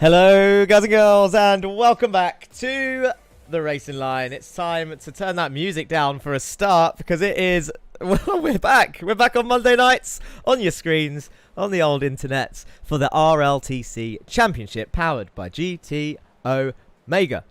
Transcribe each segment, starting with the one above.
Hello guys and girls, and welcome back to the racing line. It's time to turn that music down for a start because it is, well, we're back on Monday nights on your screens on the old internets for the RLTC Championship powered by GT Omega.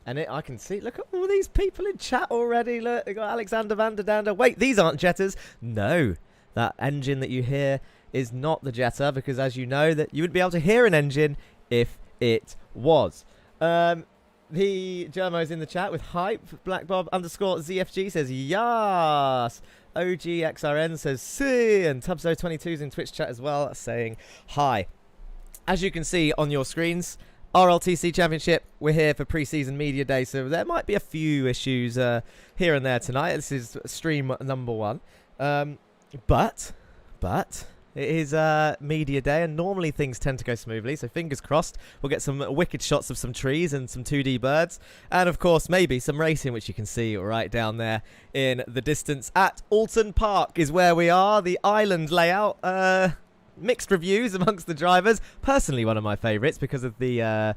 And I can see, look at all these people in chat already. Look, they got Alexander van der Dander. Wait, these aren't Jetters. No, that engine that you hear is not the Jetta, because as you know, that you wouldn't be able to hear an engine if it was. The Germo's in the chat with hype. Blackbob underscore ZFG says yas. OGXRN says see, and Tubzo22's in Twitch chat as well saying hi. As you can see on your screens, RLTC Championship, we're here for pre-season media day, so there might be a few issues here and there tonight. This is stream number one, but it is media day, and normally things tend to go smoothly, so fingers crossed we'll get some wicked shots of some trees and some 2D birds, and of course maybe some racing, which you can see right down there in the distance at Oulton Park is where we are. The island layout, mixed reviews amongst the drivers. Personally, one of my favourites because of the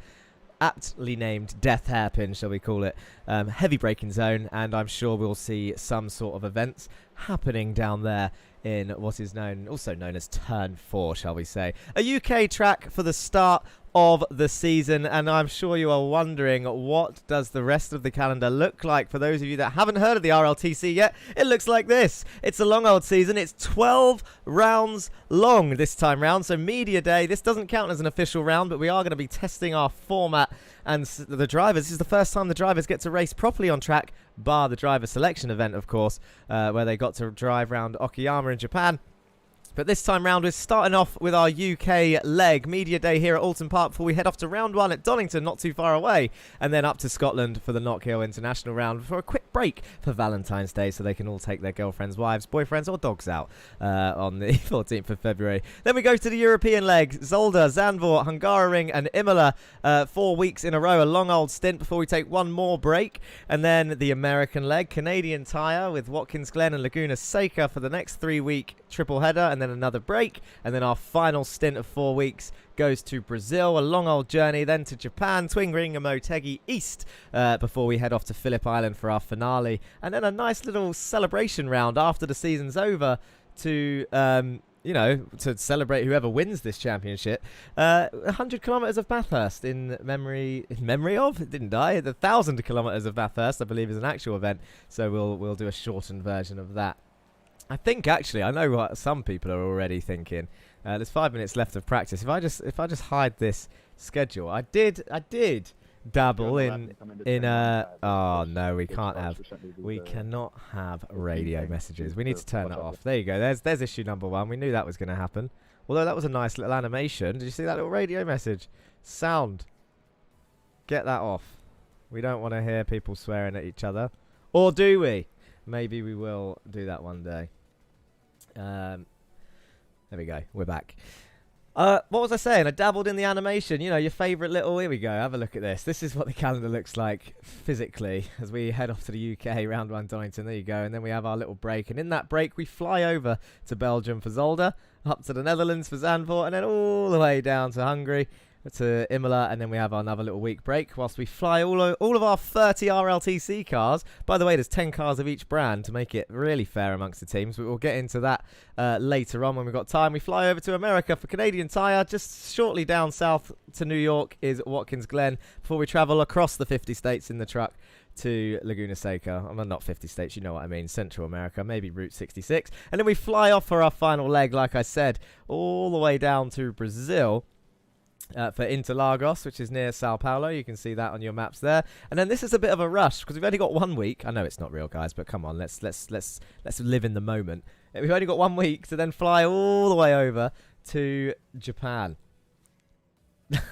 aptly named death hairpin, shall we call it, heavy braking zone, and I'm sure we'll see some sort of events happening down there in what is also known as Turn 4, shall we say. A UK track for the start of the season, and I'm sure you are wondering, what does the rest of the calendar look like? For those of you that haven't heard of the RLTC yet, it looks like this. It's a long old season. It's 12 rounds long this time round, so media day, this doesn't count as an official round, but we are going to be testing our format and the drivers. This is the first time the drivers get to race properly on track, bar the driver selection event, of course, where they got to drive around Okayama in Japan. But this time round, we're starting off with our UK leg. Media day here at Oulton Park before we head off to round one at Donington, not too far away. And then up to Scotland for the Knock Hill International round for a quick break for Valentine's Day so they can all take their girlfriends, wives, boyfriends or dogs out on the 14th of February. Then we go to the European leg. Zolder, Zandvoort, Hungaroring and Imola 4 weeks in a row. A long old stint before we take one more break. And then the American leg. Canadian Tire with Watkins Glen and Laguna Seca for the next 3-week triple header, and then another break, and then our final stint of 4 weeks goes to Brazil, a long old journey, then to Japan, Twingring and Motegi East, before we head off to Phillip Island for our finale, and then a nice little celebration round after the season's over to you know, to celebrate whoever wins this championship. 100 kilometers of Bathurst in memory of, it didn't die, the 1,000 kilometers of Bathurst I believe is an actual event, so we'll do a shortened version of that. I think actually, I know what some people are already thinking. There's 5 minutes left of practice. If I just hide this schedule, I did dabble in oh no, we cannot have radio messages. We need to turn that off. There you go. There's issue number 1. We knew that was going to happen. Although that was a nice little animation. Did you see that little radio message? Sound. Get that off. We don't want to hear people swearing at each other. Or do we? Maybe we will do that one day. There we go. We're back. What was I saying? I dabbled in the animation. You know, your favourite little... Here we go. Have a look at this. This is what the calendar looks like physically as we head off to the UK, round 1 Donington. There you go. And then we have our little break. And in that break, we fly over to Belgium for Zolder, up to the Netherlands for Zandvoort, and then all the way down to Hungary, to Imola, and then we have another little week break whilst we fly all of our 30 RLTC cars. By the way, there's 10 cars of each brand to make it really fair amongst the teams, but we'll get into that later on when we've got time. We fly over to America for Canadian Tire. Just shortly down south to New York is Watkins Glen before we travel across the 50 states in the truck to Laguna Seca. Well, not 50 states, you know what I mean. Central America, maybe Route 66. And then we fly off for our final leg, like I said, all the way down to Brazil. For Interlagos, which is near Sao Paulo. You can see that on your maps there. And then this is a bit of a rush because we've only got 1 week. I know it's not real, guys, but come on, let's live in the moment. We've only got 1 week to then fly all the way over to Japan.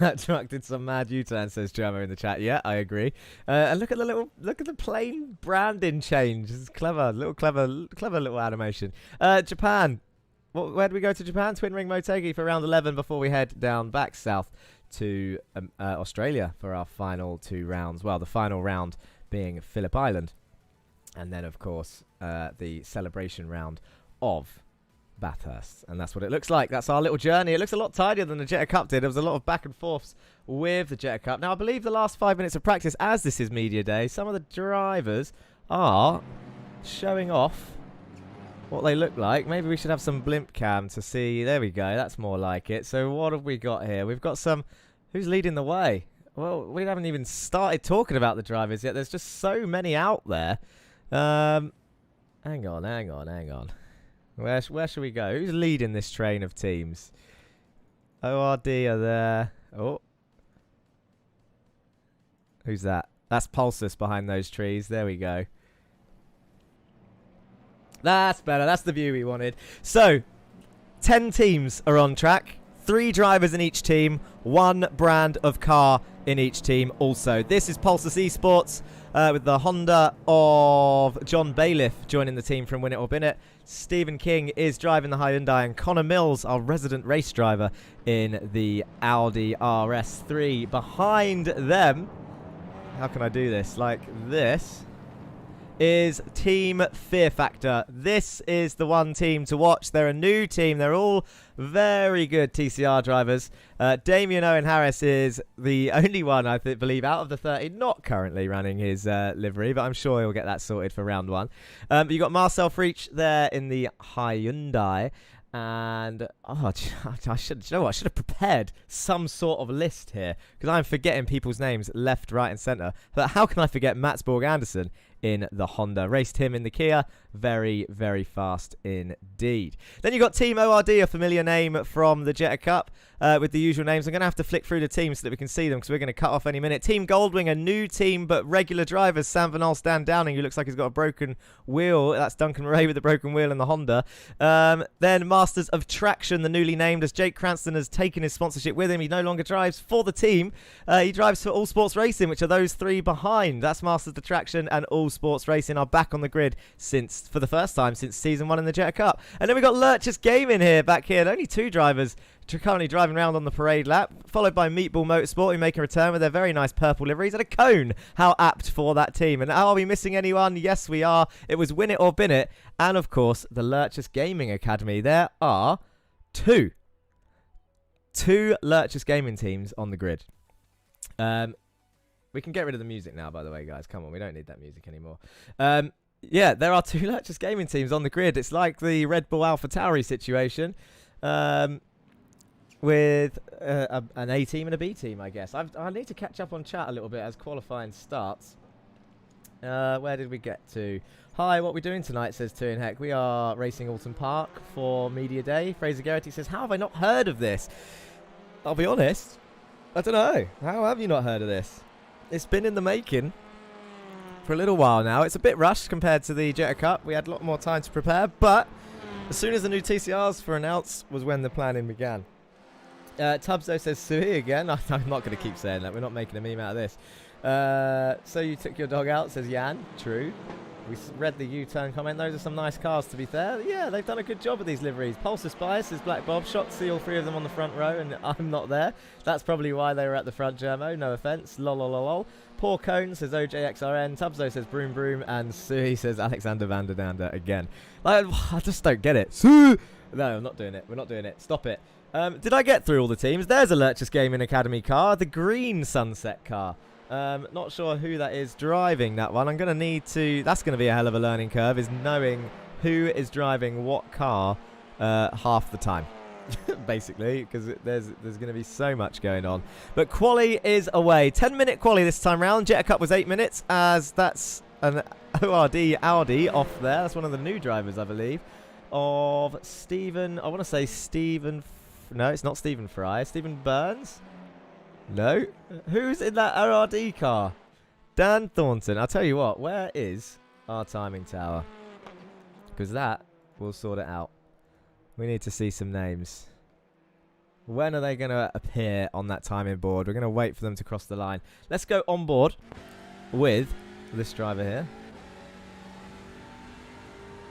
That truck did some mad U-turn, says Germo in the chat. Yeah, I agree. And look at the plain branding change. It's clever little animation. Japan. Where do we go to Japan? Twinring Motegi for round 11 before we head down back south to Australia for our final 2 rounds. Well, the final round being Phillip Island. And then, of course, the celebration round of Bathurst. And that's what it looks like. That's our little journey. It looks a lot tidier than the Jetta Cup did. There was a lot of back and forths with the Jetta Cup. Now, I believe the last 5 minutes of practice, as this is media day, some of the drivers are showing off what they look like. Maybe we should have some blimp cam to see. There we go. That's more like it. So what have we got here? We've got some... Who's leading the way? Well, we haven't even started talking about the drivers yet. There's just so many out there. Hang on. Where should we go? Who's leading this train of teams? ORD are there. Oh. Who's that? That's Pulsus behind those trees. There we go. That's better. That's the view we wanted. So, 10 teams are on track. 3 drivers in each team. 1 brand of car in each team also. This is Pulsus eSports with the Honda of John Bailiff joining the team from Win It or Bin It. Stephen King is driving the Hyundai, and Connor Mills, our resident race driver, in the Audi RS3. Behind them, how can I do this? Like this, is Team Fear Factor. This is the one team to watch. They're a new team. They're all very good TCR drivers. Damien Owen Harris is the only one, I believe, out of the 30 not currently running his livery, but I'm sure he'll get that sorted for round 1. But you've got Marcel Freach there in the Hyundai. And I should have prepared some sort of list here, because I'm forgetting people's names left, right, and centre. But how can I forget Mats Borg Anderson in the Honda? Raced him in the Kia. Very, very fast indeed. Then you've got Team ORD, a familiar name from the Jetta Cup, with the usual names. I'm going to have to flick through the teams so that we can see them, because we're going to cut off any minute. Team Goldwing, a new team, but regular drivers. Sam Van Al, Stan Downing, who looks like he's got a broken wheel. That's Duncan Ray with the broken wheel in the Honda. Then Masters of Traction, the newly named, as Jake Cranston has taken his sponsorship with him. He no longer drives for the team. He drives for All Sports Racing, which are those 3 behind. That's Masters of Traction and All Sports Racing are back on the grid for the first time since Season 1 in the Jetta Cup. And then we've got Lurchus Gaming here, back here. Only 2 drivers currently driving around on the parade lap, followed by Meatball Motorsport, who make a return with their very nice purple liveries and a cone. How apt for that team. And are we missing anyone? Yes, we are. It was Win It or Bin It. And, of course, the Lurchus Gaming Academy. There are 2 Lurchus Gaming teams on the grid. We can get rid of the music now, by the way, guys. Come on, we don't need that music anymore. Yeah, there are 2 Lurchus Gaming teams on the grid. It's like the Red Bull Alpha Tauri situation, with an A team and a B team, I guess. I need to catch up on chat a little bit as qualifying starts. Where did we get to? Hi, what are we doing tonight, says Tuin Heck. We are racing Oulton Park for Media Day. Fraser Garrity says, how have I not heard of this? I'll be honest, I don't know. How have you not heard of this? It's been in the making for a little while now. It's a bit rushed compared to the Jetta Cup. We had a lot more time to prepare, but as soon as the new TCRs were announced was when the planning began. Tubzo says Sui again. I'm not going to keep saying that. We're not making a meme out of this. So you took your dog out, says Jan. True. We read the U-turn comment. Those are some nice cars, to be fair. Yeah, they've done a good job with these liveries. Pulsar Spice is Black Bob. Shot to see all 3 of them on the front row, and I'm not there. That's probably why they were at the front, Germo. No offence. Lol, lol, lol, lol. Poor Cone says OJXRN. Tubzo says Broom Broom. And Sui says Alexander Vanderdander again. Like, I just don't get it. Sui! No, I'm not doing it. We're not doing it. Stop it. Did I get through all the teams? There's a Lurchus Gaming Academy car. The green Sunset car. Not sure who that is driving that one. I'm going to need to... That's going to be a hell of a learning curve, is knowing who is driving what car half the time. Basically, because there's going to be so much going on. But quali is away. 10-minute quali this time round. Jetta Cup was 8 minutes, as that's an ORD Audi off there. That's one of the new drivers, I believe, of Stephen... I want to say Stephen... No, it's not Stephen Fry. Stephen Burns? No. Who's in that ORD car? Dan Thornton. I'll tell you what. Where is our timing tower? Because that will sort it out. We need to see some names. When are they going to appear on that timing board? We're going to wait for them to cross the line. Let's go on board with this driver here.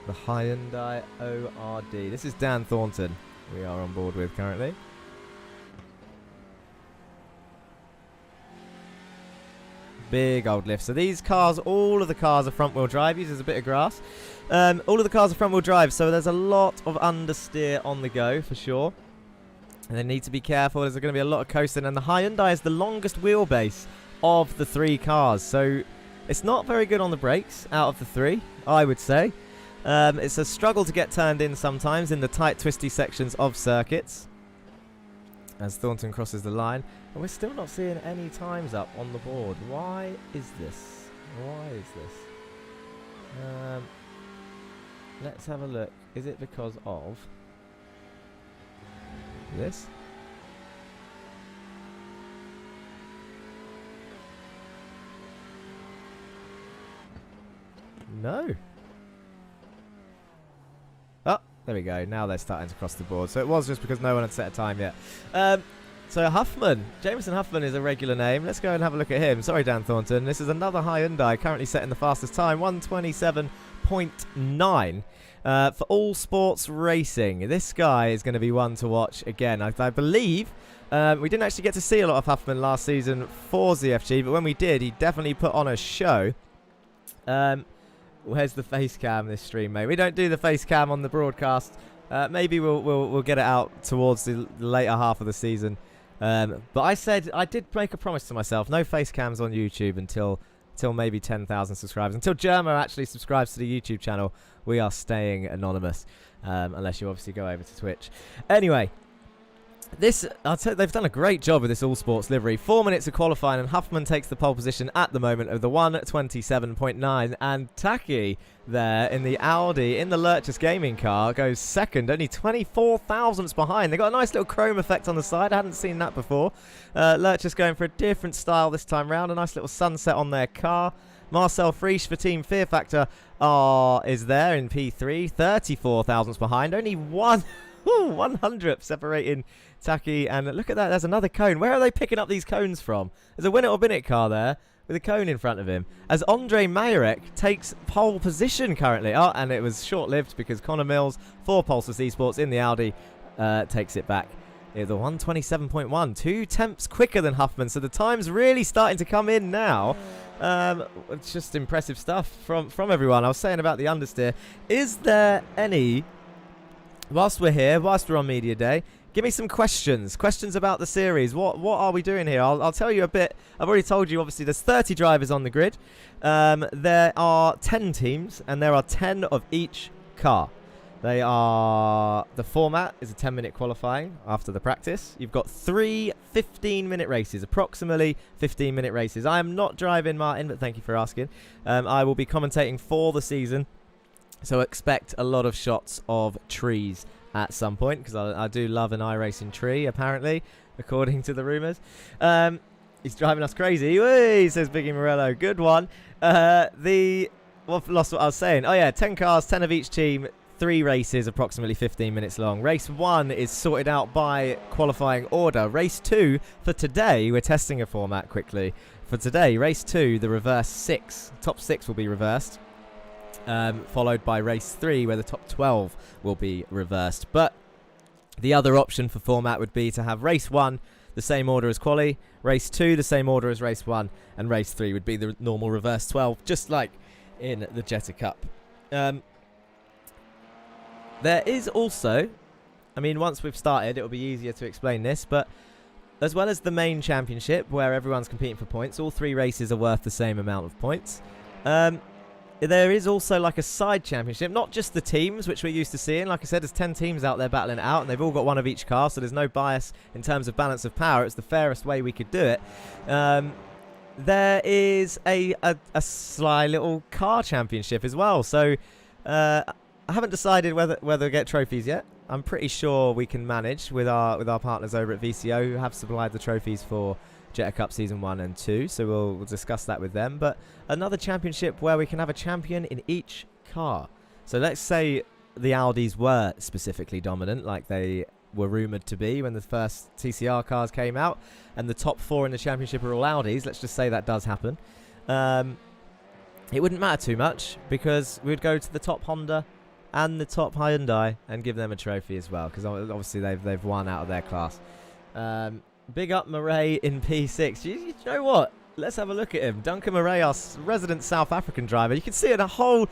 The Hyundai ORD. This is Dan Thornton we are on board with currently. Big old lift. So these cars, all of the cars are front-wheel drive. Uses a bit of grass. All of the cars are front-wheel drive, so there's a lot of understeer on the go for sure. And they need to be careful. There's going to be a lot of coasting. And the Hyundai is the longest wheelbase of the 3 cars. So it's not very good on the brakes out of the 3, I would say. It's a struggle to get turned in sometimes in the tight, twisty sections of circuits. As Thornton crosses the line. And we're still not seeing any times up on the board. Why is this? Why is this? Let's have a look. Is it because of this? No. Oh, there we go. Now they're starting to cross the board. So it was just because no one had set a time yet. So Huffman. Jameson Huffman is a regular name. Let's go and have a look at him. Sorry, Dan Thornton. This is another Hyundai currently setting the fastest time. 1:27.9 for all sports racing. This guy is going to be one to watch again. I believe we didn't actually get to see a lot of Huffman last season for ZFG, but when we did, he definitely put on a show. Where's the face cam this stream, mate? We don't do the face cam on the broadcast. Maybe we'll get it out towards the later half of the season. But I did make a promise to myself: no face cams on YouTube until maybe 10,000 subscribers. Until Germa actually subscribes to the YouTube channel, we are staying anonymous, unless you obviously go over to Twitch. Anyway. I'll tell you, they've done a great job with this all sports livery. 4 minutes of qualifying, and Huffman takes the pole position at the moment of the 1:27.9. And Taki there in the Audi, in the Lurchus gaming car, goes second, only 24 thousandths behind. They got a nice little chrome effect on the side. I hadn't seen that before. Lurchus going for a different style this time round. A nice little sunset on their car. Marcel Friesch for Team Fear Factor is there in P3, 34 thousandths behind. Only 100th separating Taki, and look at that, there's another cone. Where are they picking up these cones from? There's a Win It or Bin It car there with a cone in front of him as Andre Majorek takes pole position currently. Oh, and it was short-lived because Connor Mills for Pulsus Esports in the Audi takes it back. The 1:27.1, 2 tenths quicker than Huffman, so the time's really starting to come in now. It's just impressive stuff from everyone. I was saying about the understeer. Is there any, whilst we're here, whilst we're on Media Day, give me some questions about the series. What are we doing here? I'll tell you a bit. I've already told you, obviously, there's 30 drivers on the grid. There are 10 teams, and there are 10 of each car. The format is a 10-minute qualifying after the practice. You've got 3 15-minute races, approximately 15-minute races. I am not driving, Martin, but thank you for asking. I will be commentating for the season, so expect a lot of shots of trees at some point, because I do love an iRacing tree, apparently, according to the rumours. He's driving us crazy. Whee, says Biggie Morello. Good one. Lost what I was saying. Oh, yeah, 10 cars, 10 of each team, 3 races, approximately 15 minutes long. Race 1 is sorted out by qualifying order. Race 2, for today, we're testing a format quickly. For today, race 2, the reverse 6. Top 6 will be reversed. Followed by race 3, where the top 12 will be reversed. But the other option for format would be to have race 1 the same order as quali, race 2 the same order as race 1, and race 3 would be the normal reverse 12, just like in the Jetta Cup. There is also, I mean, once we've started, it'll be easier to explain this, but as well as the main championship, where everyone's competing for points, all 3 races are worth the same amount of points. There is also like a side championship, not just the teams, which we're used to seeing. Like I said, there's 10 teams out there battling it out, and they've all got one of each car, so there's no bias in terms of balance of power. It's the fairest way we could do it. There is a sly little car championship as well. So I haven't decided whether to get trophies yet. I'm pretty sure we can manage with our partners over at VCO, who have supplied the trophies for Jetta Cup Season 1 and 2, so we'll discuss that with them. But another championship where we can have a champion in each car. So let's say the Audis were specifically dominant, like they were rumoured to be when the first TCR cars came out, and the top 4 in the championship are all Audis. Let's just say that does happen. It wouldn't matter too much, because we'd go to the top Honda and the top Hyundai and give them a trophy as well, because obviously they've won out of their class. Big up Murray in P6. You know what? let's have a look at him. Duncan Murray, our resident South African driver. You can see it, a whole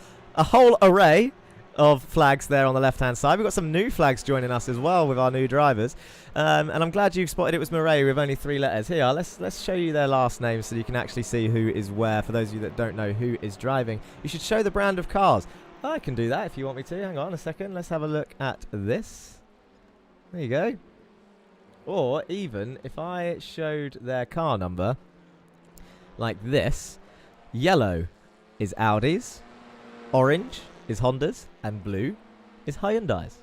array of flags there on the left-hand side. We've got some new flags joining us as well with our new drivers. And I'm glad you spotted it was Murray with only 3 letters. Here, let's show you their last names so you can actually see who is where. For those of you that don't know who is driving, you should show the brand of cars. I can do that if you want me to. Hang on a second. Let's have a look at this. There you go. Or even if I showed their car number like this, yellow is Audi's, orange is Honda's, and blue is Hyundai's.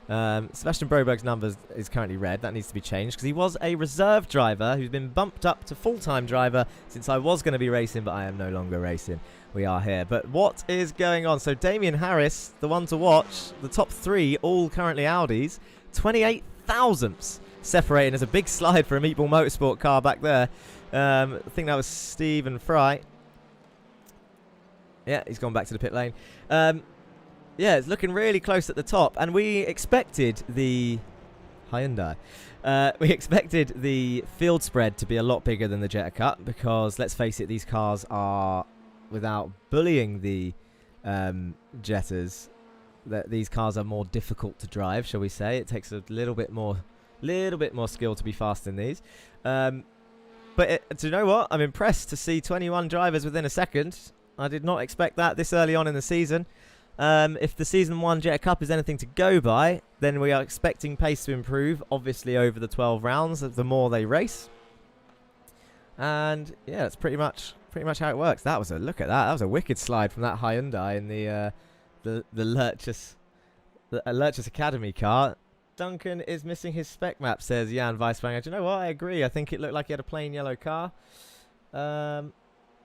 Sebastian Broberg's number is currently red. That needs to be changed because he was a reserve driver who's been bumped up to full-time driver since I was going to be racing, but I am no longer racing. We are here. But what is going on? So Damien Harris, the one to watch, the top 3 all currently Audis, 28 thousandths separating. There's a big slide for a Meatball Motorsport car back there. I think that was Stephen Fry. Yeah, he's gone back to the pit lane. Yeah, it's looking really close at the top, and we expected the Hyundai. We expected the field spread to be a lot bigger than the Jetta Cup because, let's face it, these cars are, without bullying the Jettas, these cars are more difficult to drive, shall we say. It takes a little bit more skill to be fast in these. But do you know what? I'm impressed to see 21 drivers within a second. I did not expect that this early on in the season. If the Season 1 Jetta Cup is anything to go by, then we are expecting pace to improve, obviously, over the 12 rounds, the more they race. And, yeah, that's pretty much how it works. That was a look at that. That was a wicked slide from that Hyundai in the Lurchus Academy car. Duncan is missing his spec map, says Jan Weisbanger. Do you know what? I agree. I think it looked like he had a plain yellow car.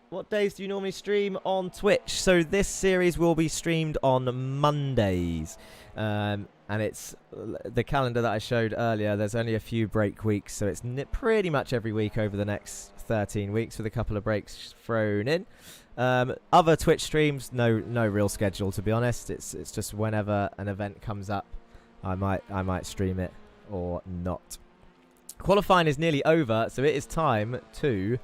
What days do you normally stream on Twitch? So this series will be streamed on Mondays. And it's the calendar that I showed earlier. There's only a few break weeks, so it's pretty much every week over the next 13 weeks with a couple of breaks thrown in. Other Twitch streams, no real schedule, to be honest. It's just whenever an event comes up, I might stream it or not. Qualifying is nearly over, so it is time to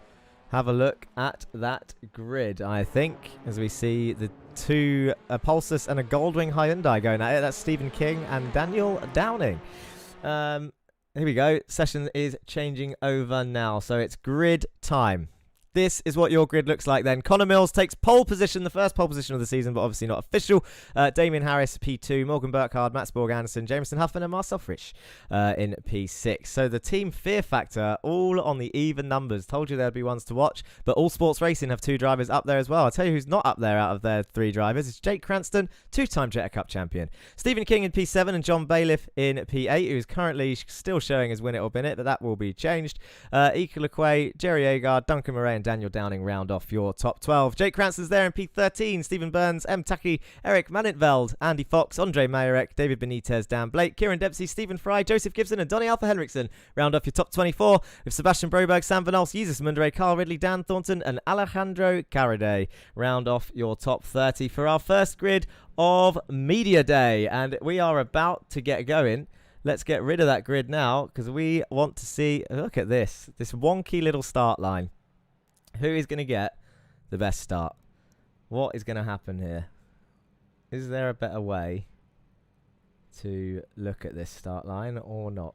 have a look at that grid, I think, as we see the 2 Pulsar and a Goldwing Hyundai going at it. That's Stephen King and Daniel Downing. Here we go. Session is changing over now, so it's grid time. This is what your grid looks like then. Connor Mills takes pole position, the first pole position of the season, but obviously not official. Damien Harris, P2. Morgan Burkhardt, Mats Borg Anderson, Jameson Huffman, and Marcel Frisch in P6. So the team fear factor, all on the even numbers. Told you there'd be ones to watch, but All Sports Racing have 2 drivers up there as well. I'll tell you who's not up there out of their 3 drivers. It's Jake Cranston, 2-time Jetta Cup champion. Stephen King in P7 and John Bailiff in P8, who's currently still showing as win it or bin it, but that will be changed. Ika Lequay, Jerry Agard, Duncan Murray, and Daniel Downing round off your top 12. Jake Cranston's there in P13. Stephen Burns, M. Taki, Eric Manintveld, Andy Fox, Andre Mayerek, David Benitez, Dan Blake, Kieran Dempsey, Stephen Fry, Joseph Gibson, and Donny Alpha Henriksen round off your top 24 with Sebastian Broberg, Sam Van Alst, Jesus Mundray, Carl Ridley, Dan Thornton, and Alejandro Caraday round off your top 30 for our first grid of Media Day. And we are about to get going. Let's get rid of that grid now because we want to see, look at this wonky little start line. Who is going to get the best start? What is going to happen here? Is there a better way to look at this start line or not?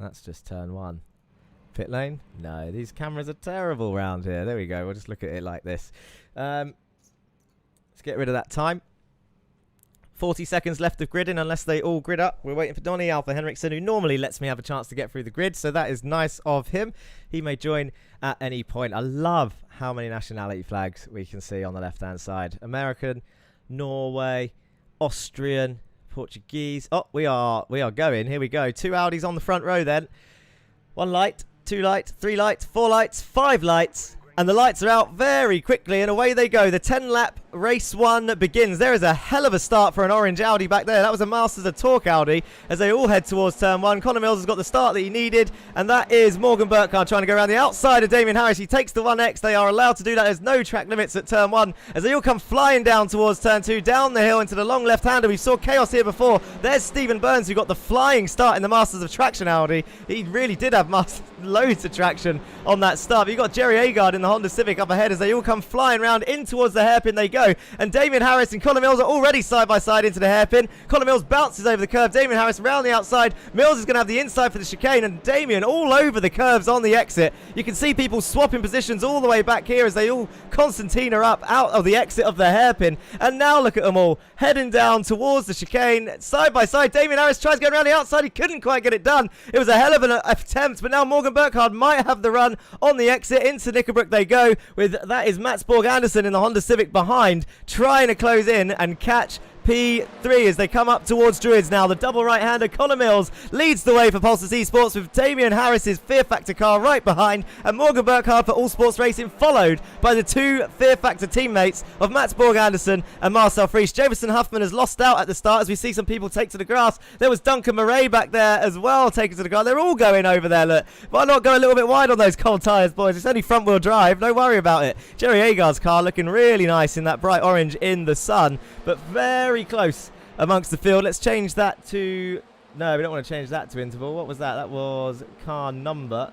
That's just turn 1. Pit lane? No, these cameras are terrible around here. There we go. We'll just look at it like this. Let's get rid of that time. 40 seconds left of gridding unless they all grid up. We're waiting for Donny Alpha Henriksen, who normally lets me have a chance to get through the grid, so that is nice of him. He may join at any point. I love how many nationality flags we can see on the left-hand side. American, Norway, Austrian, Portuguese. Oh, we are going. Here we go. 2 Audis on the front row then. 1 light, 2 lights, 3 lights, 4 lights, 5 lights. And the lights are out very quickly, and away they go. The 10-lap race 1 begins. There is a hell of a start for an orange Audi back there. That was a Masters of Torque Audi as they all head towards turn 1. Connor Mills has got the start that he needed, and that is Morgan Burkhardt trying to go around the outside of Damien Harris. He takes the 1X. They are allowed to do that. There's no track limits at turn 1 as they all come flying down towards turn 2, down the hill into the long left-hander. We saw chaos here before. There's Stephen Burns who got the flying start in the Masters of Traction Audi. He really did have loads of traction on that start. But you've got Jerry Agard in the Honda Civic up ahead as they all come flying round in towards the hairpin they go. And Damien Harris and Connor Mills are already side by side into the hairpin. Connor Mills bounces over the curve. Damien Harris round the outside. Mills is going to have the inside for the chicane, and Damien all over the curves on the exit. You can see people swapping positions all the way back here as they all Constantine are up out of the exit of the hairpin. And now look at them all heading down towards the chicane side by side. Damien Harris tries to go around the outside. He couldn't quite get it done. It was a hell of an attempt, but now Morgan Burkhardt might have the run on the exit. Into Knickerbrook they go with, that is Mats Borg Anderson in the Honda Civic behind, trying to close in and catch P3 as they come up towards Druids now. The double right-hander Connor Mills leads the way for Pulsars eSports with Damien Harris's Fear Factor car right behind, and Morgan Burkhardt for All Sports Racing followed by the 2 Fear Factor teammates of Mats Borg Anderson and Marcel Frisch. Jameson Huffman has lost out at the start as we see some people take to the grass. There was Duncan Murray back there as well taking to the grass. They're all going over there, look. Why not go a little bit wide on those cold tyres, boys? It's only front wheel drive, no worry about it. Jerry Agard's car looking really nice in that bright orange in the sun, but very close amongst the field. Let's change that to... No, we don't want to change that to interval. What was that? That was car number.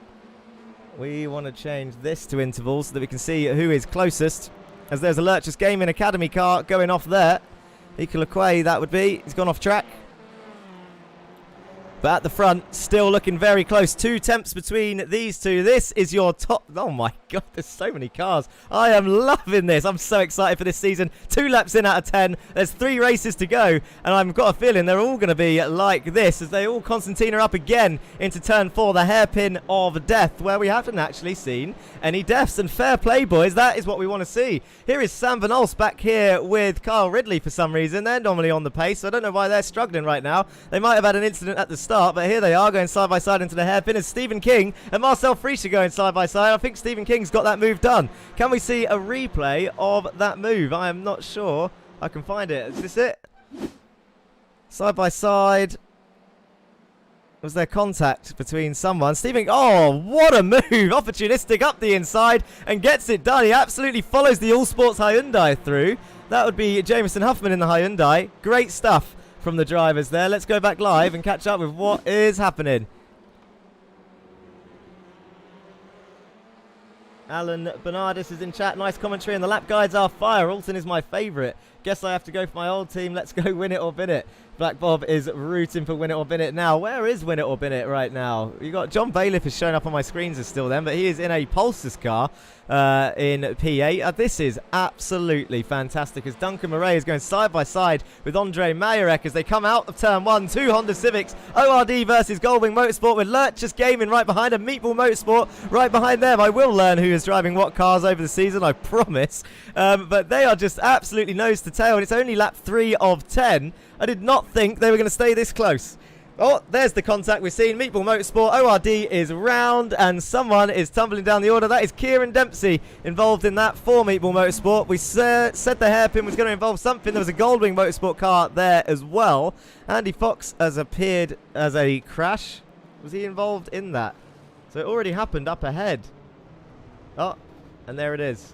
We want to change this to interval so that we can see who is closest, as there's a Lurchus Gaming Academy car going off there. Ikalakwe, that would be. He's gone off track. But at the front, still looking very close. 2 temps between these two. This is your top... Oh my god, there's so many cars. I am loving this. I'm so excited for this season. 2 laps in out of 10. There's 3 races to go. And I've got a feeling they're all going to be like this as they all Constantine are up again into turn 4. The hairpin of death, where we haven't actually seen any deaths. And fair play, boys. That is what we want to see. Here is Sam Van Olst back here with Kyle Ridley for some reason. They're normally on the pace, so I don't know why they're struggling right now. They might have had an incident at the start, but here they are going side by side into the hairpin as Stephen King and Marcel Frisch are going side by side. I think Stephen King's got that move done. Can we see a replay of that move? I am not sure I can find it. Is this it? Side by side. Was there contact between someone? Stephen, oh, what a move. Opportunistic up the inside and gets it done. He absolutely follows the All Sports Hyundai through. That would be Jameson Huffman in the Hyundai. Great stuff from the drivers there. Let's go back live and catch up with what is happening. Alan Bernardis is in chat. Nice commentary, and the lap guides are fire. Oulton is my favourite. Guess I have to go for my old team. Let's go win it or bin it. Black Bob is rooting for win it or bin it now. Where is win it or bin it right now? You got John Bailiff is showing up on my screens as still then, but he is in a Pulsars car in P8. This is absolutely fantastic as Duncan Murray is going side by side with Andre Mayerek as they come out of turn 1. 2 Honda Civics. ORD versus Goldwing Motorsport with Lurchus Gaming right behind and Meatball Motorsport right behind them. I will learn who is driving what cars over the season, I promise. But they are just absolutely nose to tail, and it's only lap 3 of 10. I did not think they were going to stay this close. Oh, there's the contact we've seen. Meatball Motorsport, ORD is round, and someone is tumbling down the order. That is Kieran Dempsey involved in that for Meatball Motorsport. We said the hairpin was going to involve something. There was a Goldwing Motorsport car there as well. Andy Fox has appeared as a crash. Was he involved in that? So it already happened up ahead. Oh, and there it is.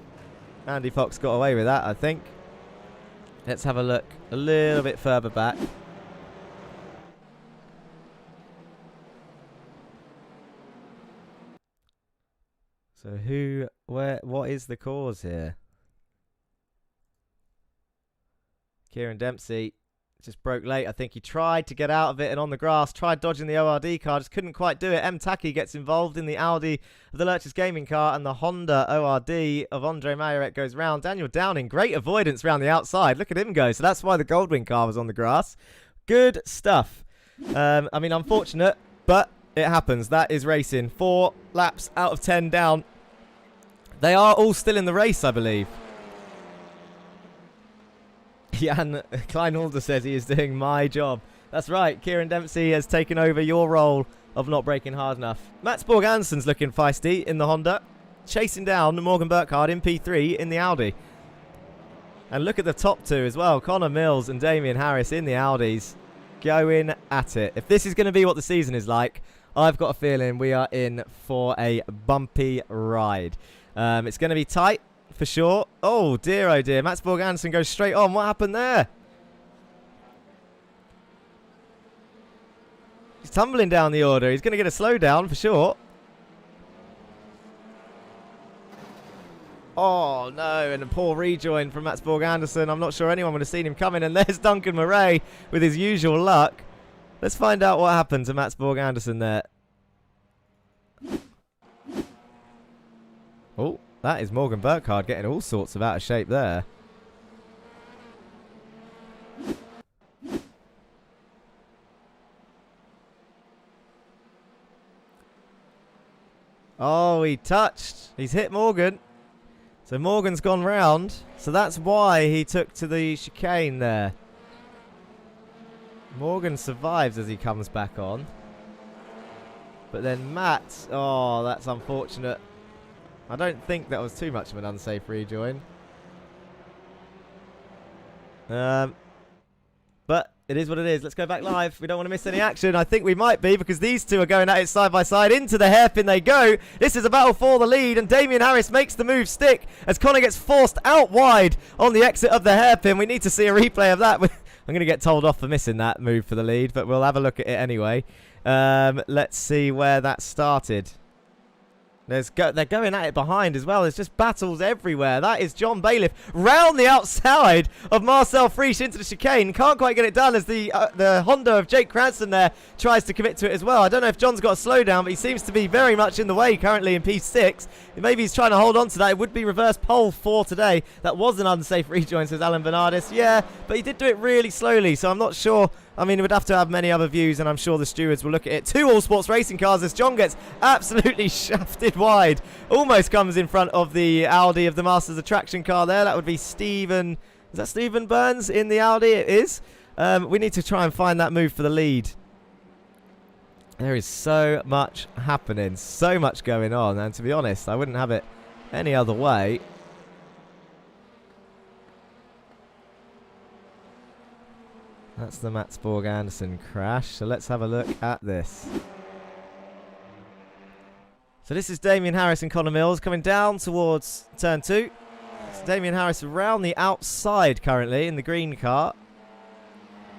Andy Fox got away with that, I think. Let's have a look a little bit further back. So what is the cause here? Kieran Dempsey just broke late. I think he tried to get out of it and on the grass, tried dodging the ORD car, just couldn't quite do it. M. Taki gets involved in the Audi of the Lurchus Gaming car, and the Honda ORD of Andre Mayerek goes round. Daniel Downing, great avoidance round the outside. Look at him go. So that's why the Goldwing car was on the grass. Good stuff. I mean, unfortunate, but it happens. That is racing. 4 laps out of 10 down. They are all still in the race, I believe. Jan Kleinholder says he is doing my job. That's right. Kieran Dempsey has taken over your role of not braking hard enough. Mats Borg Anderson's looking feisty in the Honda. Chasing down Morgan Burkhardt in P3 in the Audi. And look at the top two as well. Connor Mills and Damien Harris in the Audis going at it. If this is going to be what the season is like, I've got a feeling we are in for a bumpy ride. It's going to be tight for sure. Oh dear, Mats Borg Andersen goes straight on. What happened there? He's tumbling down the order. He's going to get a slowdown for sure. Oh no, and a poor rejoin from Mats Borg Andersen. I'm not sure anyone would have seen him coming. And there's Duncan Murray with his usual luck. Let's find out what happened to Mats Borg Andersen there. Oh, that is Morgan Burkhardt getting all sorts of out of shape there. Oh, he touched. He's hit Morgan. So Morgan's gone round. So that's why he took to the chicane there. Morgan survives as he comes back on. But then Matt, oh, that's unfortunate. I don't think that was too much of an unsafe rejoin. But it is what it is. Let's go back live. We don't want to miss any action. I think we might be, because these two are going at it side by side. Into the hairpin they go. This is a battle for the lead, and Damien Harris makes the move stick as Connor gets forced out wide on the exit of the hairpin. We need to see a replay of that. I'm going to get told off for missing that move for the lead, but we'll have a look at it anyway. Let's see where that started. They're going at it behind as well. There's just battles everywhere. That is John Bailiff round the outside of Marcel Friesch into the chicane. Can't quite get it done as the Honda of Jake Cranston there tries to commit to it as well. I don't know if John's got a slowdown, but he seems to be very much in the way currently in P6. Maybe he's trying to hold on to that. It would be reverse pole 4 today. That was an unsafe rejoin, says Alan Bernardis. Yeah, but he did do it really slowly, so I'm not sure. I mean, it would have to have many other views, and I'm sure the stewards will look at it. 2 All Sports racing cars as John gets absolutely shafted wide. Almost comes in front of the Audi of the Masters Attraction car there. That would be Stephen. Is that Stephen Burns in the Audi? It is. We need to try and find that move for the lead. There is so much happening, so much going on, and to be honest, I wouldn't have it any other way. That's the Mats Borg Andersen crash. So let's have a look at this. So this is Damien Harris and Connor Mills coming down towards turn 2. It's Damien Harris around the outside currently in the green car.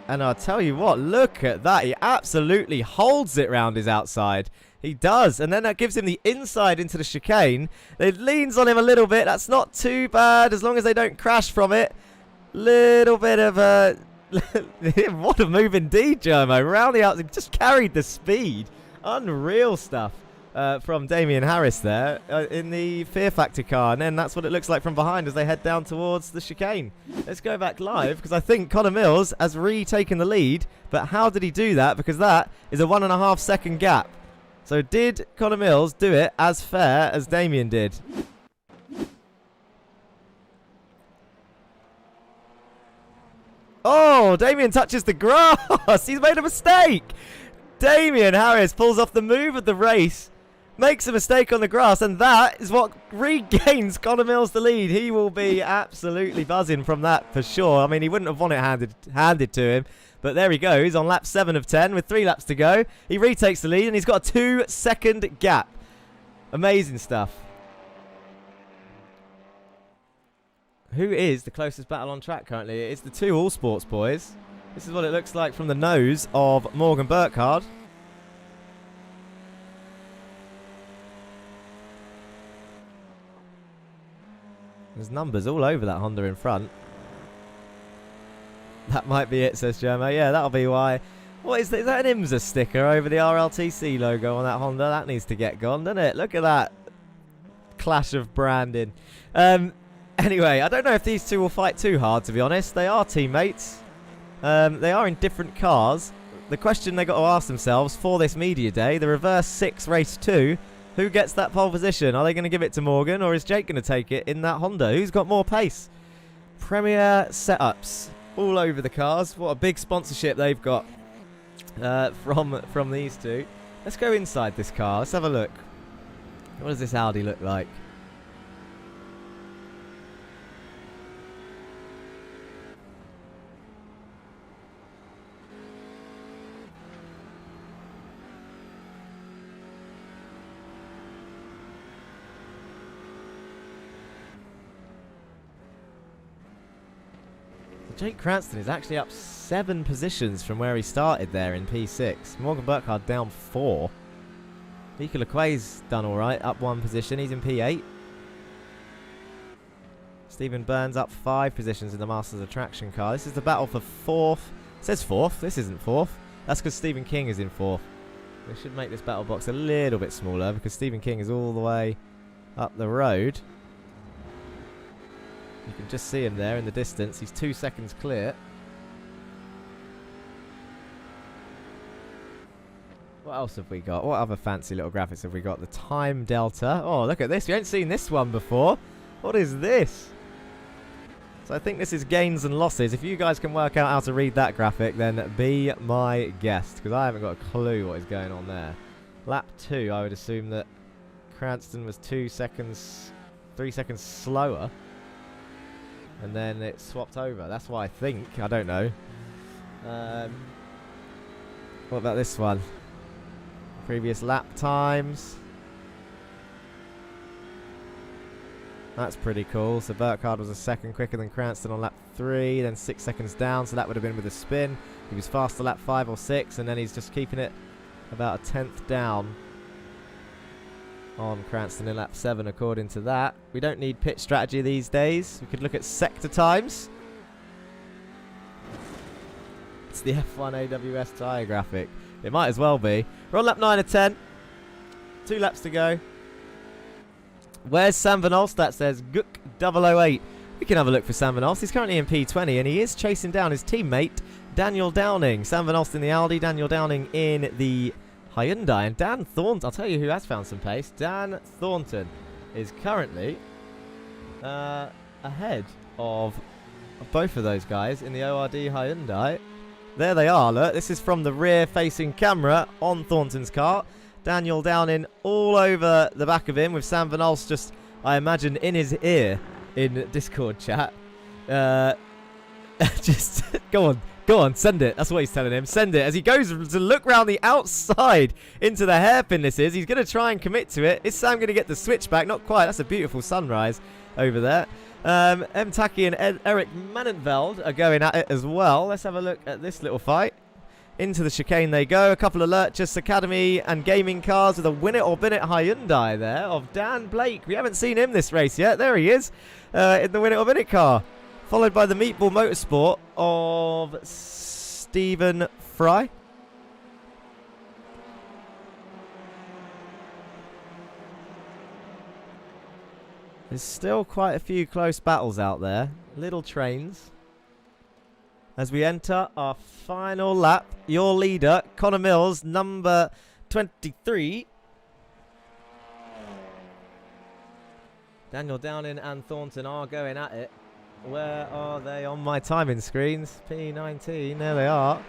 And I'll tell you what, look at that. He absolutely holds it round his outside. He does. And then that gives him the inside into the chicane. It leans on him a little bit. That's not too bad as long as they don't crash from it. Little bit of a... What a move indeed, Jermo. Round the outside, just carried the speed. Unreal stuff from Damien Harris there in the Fear Factor car. And then that's what it looks like from behind as they head down towards the chicane. Let's go back live because I think Connor Mills has retaken the lead. But how did he do that? Because that is a 1.5 second gap. So did Connor Mills do it as fair as Damien did? Oh, Damien touches the grass. He's made a mistake. Damien Harris pulls off the move of the race, makes a mistake on the grass, and that is what regains Connor Mills the lead. He will be absolutely buzzing from that for sure. I mean, he wouldn't have won it handed to him, but there he goes on lap 7 of 10 with 3 laps to go. He retakes the lead, and he's got a 2-second gap. Amazing stuff. Who is the closest battle on track currently? It's the 2 All Sports boys. This is what it looks like from the nose of Morgan Burkhardt. There's numbers all over that Honda in front. That might be it, says Jermo. Yeah, that'll be why. What is that? Is that an IMSA sticker over the RLTC logo on that Honda? That needs to get gone, doesn't it? Look at that clash of branding. Anyway, I don't know if these two will fight too hard, to be honest. They are teammates. They are in different cars. The question they got to ask themselves for this media day, the reverse 6 race 2, who gets that pole position? Are they going to give it to Morgan, or is Jake going to take it in that Honda? Who's got more pace? Premier setups all over the cars. What a big sponsorship they've got from these two. Let's go inside this car. Let's have a look. What does this Audi look like? Jake Cranston is actually up 7 positions from where he started there in P6. Morgan Burkhardt down 4. Mika Lequay's done alright, up 1 position. He's in P8. Stephen Burns up 5 positions in the Masters Attraction car. This is the battle for 4th. It says 4th. This isn't 4th. That's because Stephen King is in 4th. We should make this battle box a little bit smaller because Stephen King is all the way up the road. You can just see him there in the distance. He's 2 seconds clear. What else have we got? What other fancy little graphics have we got? The time delta. Oh, look at this. We haven't seen this one before. What is this? So I think this is gains and losses. If you guys can work out how to read that graphic, then be my guest, because I haven't got a clue what is going on there. Lap 2, I would assume that Cranston was 3 seconds slower. And then it swapped over. That's what I think. I don't know. What about this one? Previous lap times. That's pretty cool. So Burkhardt was a second quicker than Cranston on lap 3, then 6 seconds down, so that would have been with a spin. He was faster lap 5 or 6, and then he's just keeping it about a 10th down on Cranston in lap 7 according to that. We don't need pit strategy these days. We could look at sector times. It's the F1 AWS tyre graphic. It might as well be. We're on lap 9 of 10. 2 laps to go. Where's Sam Van Alstad? Says Gook 008. We can have a look for Sam Van Alst. He's currently in P20 and he is chasing down his teammate Daniel Downing. Sam Van Alst in the Audi, Daniel Downing in the Hyundai. And Dan Thornton, I'll tell you who has found some pace. Dan Thornton is currently ahead of both of those guys in the ORD Hyundai. There they are, look. This is from the rear-facing camera on Thornton's car. Daniel Downing all over the back of him with Sam Van Alst just, I imagine, in his ear in Discord chat. Just, go on, send it. That's what he's telling him. Send it. As he goes to look round the outside into the hairpin this is. He's going to try and commit to it. Is Sam going to get the switchback? Not quite. That's a beautiful sunrise over there. M. Taki and Eric Manenveld are going at it as well. Let's have a look at this little fight. Into the chicane they go. A couple of Lurchus Academy and gaming cars with a Win It or Bin It Hyundai there of Dan Blake. We haven't seen him this race yet. There he is in the Win It or Bin It car. Followed by the Meatball Motorsport of Stephen Fry. There's still quite a few close battles out there. Little trains. As we enter our final lap, your leader, Connor Mills, number 23. Daniel Downing and Thornton are going at it. Where are they on my timing screens? P19, there they are.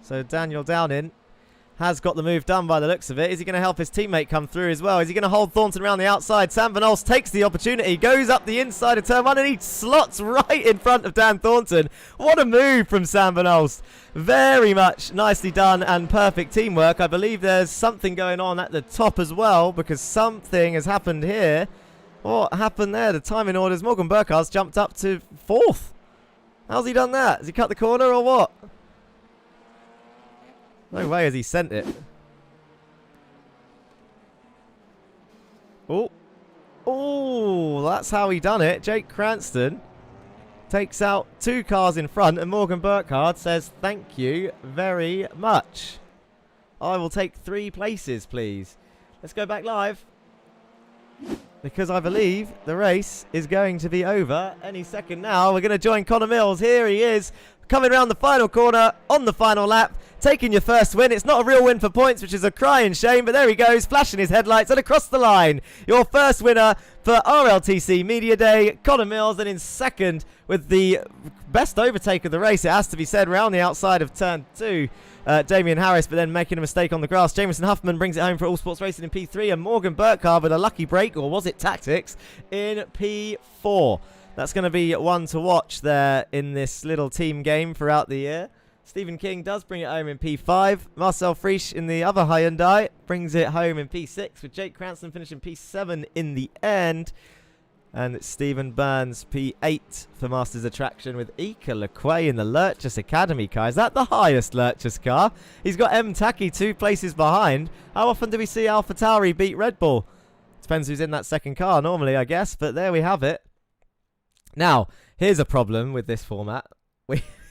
So Daniel Downing has got the move done by the looks of it. Is he going to help his teammate come through as well? Is he going to hold Thornton around the outside? Sam Van Alst takes the opportunity, goes up the inside of turn 1 and he slots right in front of Dan Thornton. What a move from Sam Van Alst. Very much nicely done and perfect teamwork. I believe there's something going on at the top as well because something has happened here. What happened there? The timing orders. Morgan Burkhardt's jumped up to 4th. How's he done that? Has he cut the corner or what? No way has he sent it. Oh. Oh, that's how he done it. Jake Cranston takes out 2 cars in front and Morgan Burkhardt says thank you very much. I will take 3 places, please. Let's go back live. Because I believe the race is going to be over any second now. We're going to join Connor Mills. Here he is, coming around the final corner on the final lap, taking your first win. It's not a real win for points, which is a crying shame, but there he goes, flashing his headlights and across the line. Your first winner for RLTC Media Day, Connor Mills, and in second with the best overtake of the race, it has to be said, round the outside of turn 2. Damien Harris, but then making a mistake on the grass. Jameson Huffman brings it home for All Sports Racing in P3, and Morgan Burkhardt with a lucky break, or was it tactics, in P4. That's going to be one to watch there in this little team game throughout the year. Stephen King does bring it home in P5. Marcel Friesch in the other Hyundai brings it home in P6, with Jake Cranston finishing P7 in the end. And it's Stephen Burns, P8 for Masters Attraction with Ika LeQuay in the Lurchus Academy car. Is that the highest Lurchus car? He's got M. Taki 2 places behind. How often do we see AlphaTauri beat Red Bull? Depends who's in that second car normally, I guess. But there we have it. Now, here's a problem with this format.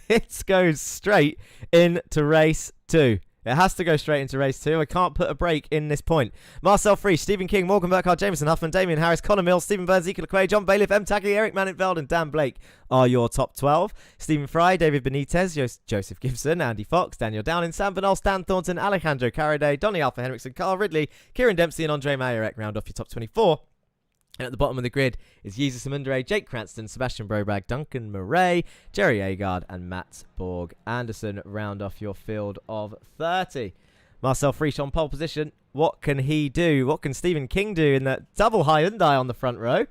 It goes straight into race 2. It has to go straight into race 2. I can't put a break in this point. Marcel Free, Stephen King, Morgan Burkhardt, Jameson Huffman, Damien Harris, Connor Mills, Stephen Burns, Ika LeQuay, John Bailiff, M. Tacky, Eric Mannenfeld, and Dan Blake are your top 12. Stephen Fry, David Benitez, Joseph Gibson, Andy Fox, Daniel Downing, Sam Van Stan Thornton, Alejandro Carraday, Donny Alpha Henriksen, Carl Ridley, Kieran Dempsey, and Andre Mayerek round off your top 24. And at the bottom of the grid is Jesus Amundere, Jake Cranston, Sebastian Brobrag, Duncan Murray, Jerry Agard, and Matt Borg Anderson round off your field of 30. Marcel Friesch on pole position. What can he do? What can Stephen King do in that double Hyundai on the front row?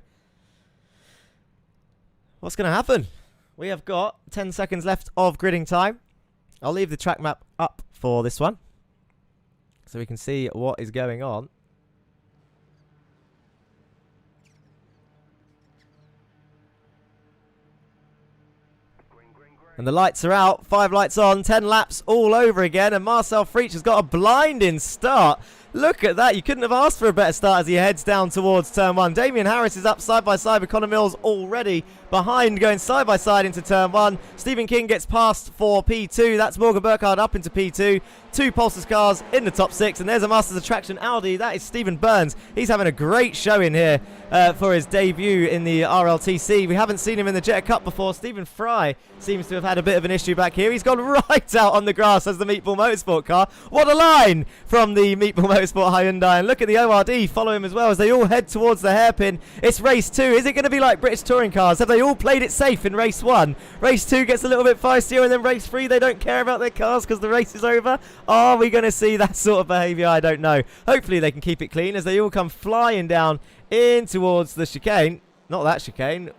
What's going to happen? We have got 10 seconds left of gridding time. I'll leave the track map up for this one so we can see what is going on. And the lights are out. 5 lights on. 10 laps all over again. And Marcel Friesch has got a blinding start. Look at that. You couldn't have asked for a better start as he heads down towards turn 1. Damien Harris is up side by side with Connor Mills already behind, going side by side into turn 1. Stephen King gets past for P2. That's Morgan Burkhardt up into P2. 2 Pulsars cars in the top 6. And there's a Masters Attraction Audi. That is Stephen Burns. He's having a great showing here for his debut in the RLTC. We haven't seen him in the Jetta Cup before. Stephen Fry seems to have had a bit of an issue back here. He's gone right out on the grass as the Meatball Motorsport car. What a line from the Meatball Motorsport Hyundai. And look at the ORD follow him as well as they all head towards the hairpin. It's race 2. Is it going to be like British touring cars? Have they all played it safe in race 1? Race 2 gets a little bit feistier, and then race 3 they don't care about their cars because the race is over. Are we going to see that sort of behaviour? I don't know. Hopefully they can keep it clean as they all come flying down in towards the chicane. Not that chicane.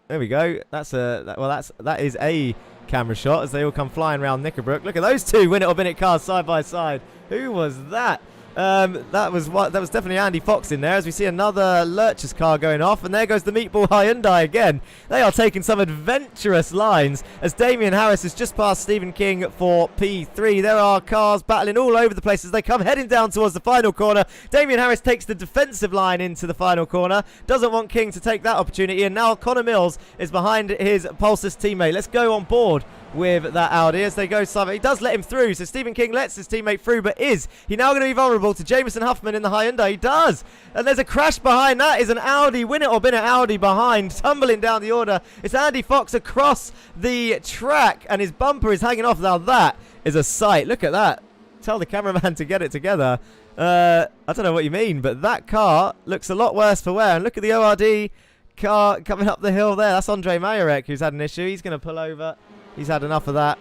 There we go. That is a camera shot as they all come flying around Knickerbrook. Look at those 2 Win It or Bin It cars side by side. Who was that? That was definitely Andy Fox in there as we see another Lurchus car going off, and there goes the Meatball Hyundai again. They are taking some adventurous lines as Damien Harris has just passed Stephen King for P3. There are cars battling all over the place as they come heading down towards the final corner. Damien Harris takes the defensive line into the final corner, doesn't want King to take that opportunity, and now Connor Mills is behind his Pulsars teammate. Let's go on board with that Audi as they go side. He does let him through, so Stephen King lets his teammate through, but is he now going to be vulnerable to Jameson Huffman in the Hyundai? He does, and there's a crash behind. That is an Audi. Win It or Bin It Audi behind, tumbling down the order. It's Andy Fox across the track, and his bumper is hanging off. Now that is a sight. Look at that. Tell the cameraman to get it together. I don't know what you mean, but that car looks a lot worse for wear. And look at the ORD car coming up the hill there. That's Andre Mayerek who's had an issue. He's going to pull over. He's had enough of that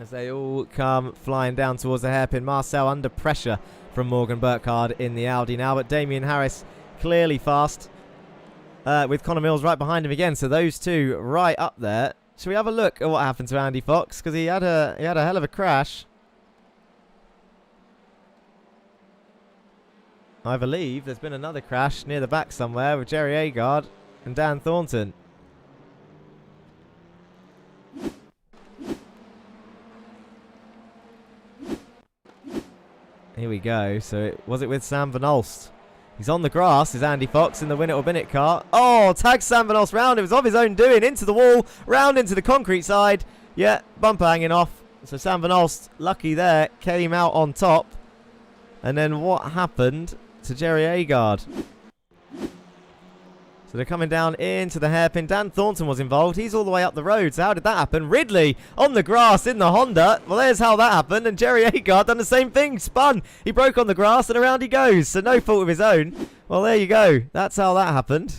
as they all come flying down towards the hairpin. Marcel under pressure from Morgan Burkhardt in the Audi now, but Damien Harris clearly fast with Connor Mills right behind him again. So those 2 right up there. Shall we have a look at what happened to Andy Fox? Because he had a hell of a crash. I believe there's been another crash near the back somewhere with Jerry Agard and Dan Thornton. Here we go. So was it with Sam Van Olst? He's on the grass. Is Andy Fox in the Win It or Bin It car? Oh, tags Sam Van Olst round. It was of his own doing. Into the wall. Round into the concrete side. Yeah, bumper hanging off. So Sam Van Olst, lucky there, came out on top. And then what happened to Jerry Agard? So they're coming down into the hairpin. Dan Thornton was involved. He's all the way up the road. So how did that happen? Ridley on the grass in the Honda. Well, there's how that happened. And Jerry Agard done the same thing. Spun. He broke on the grass and around he goes. So no fault of his own. Well, there you go. That's how that happened.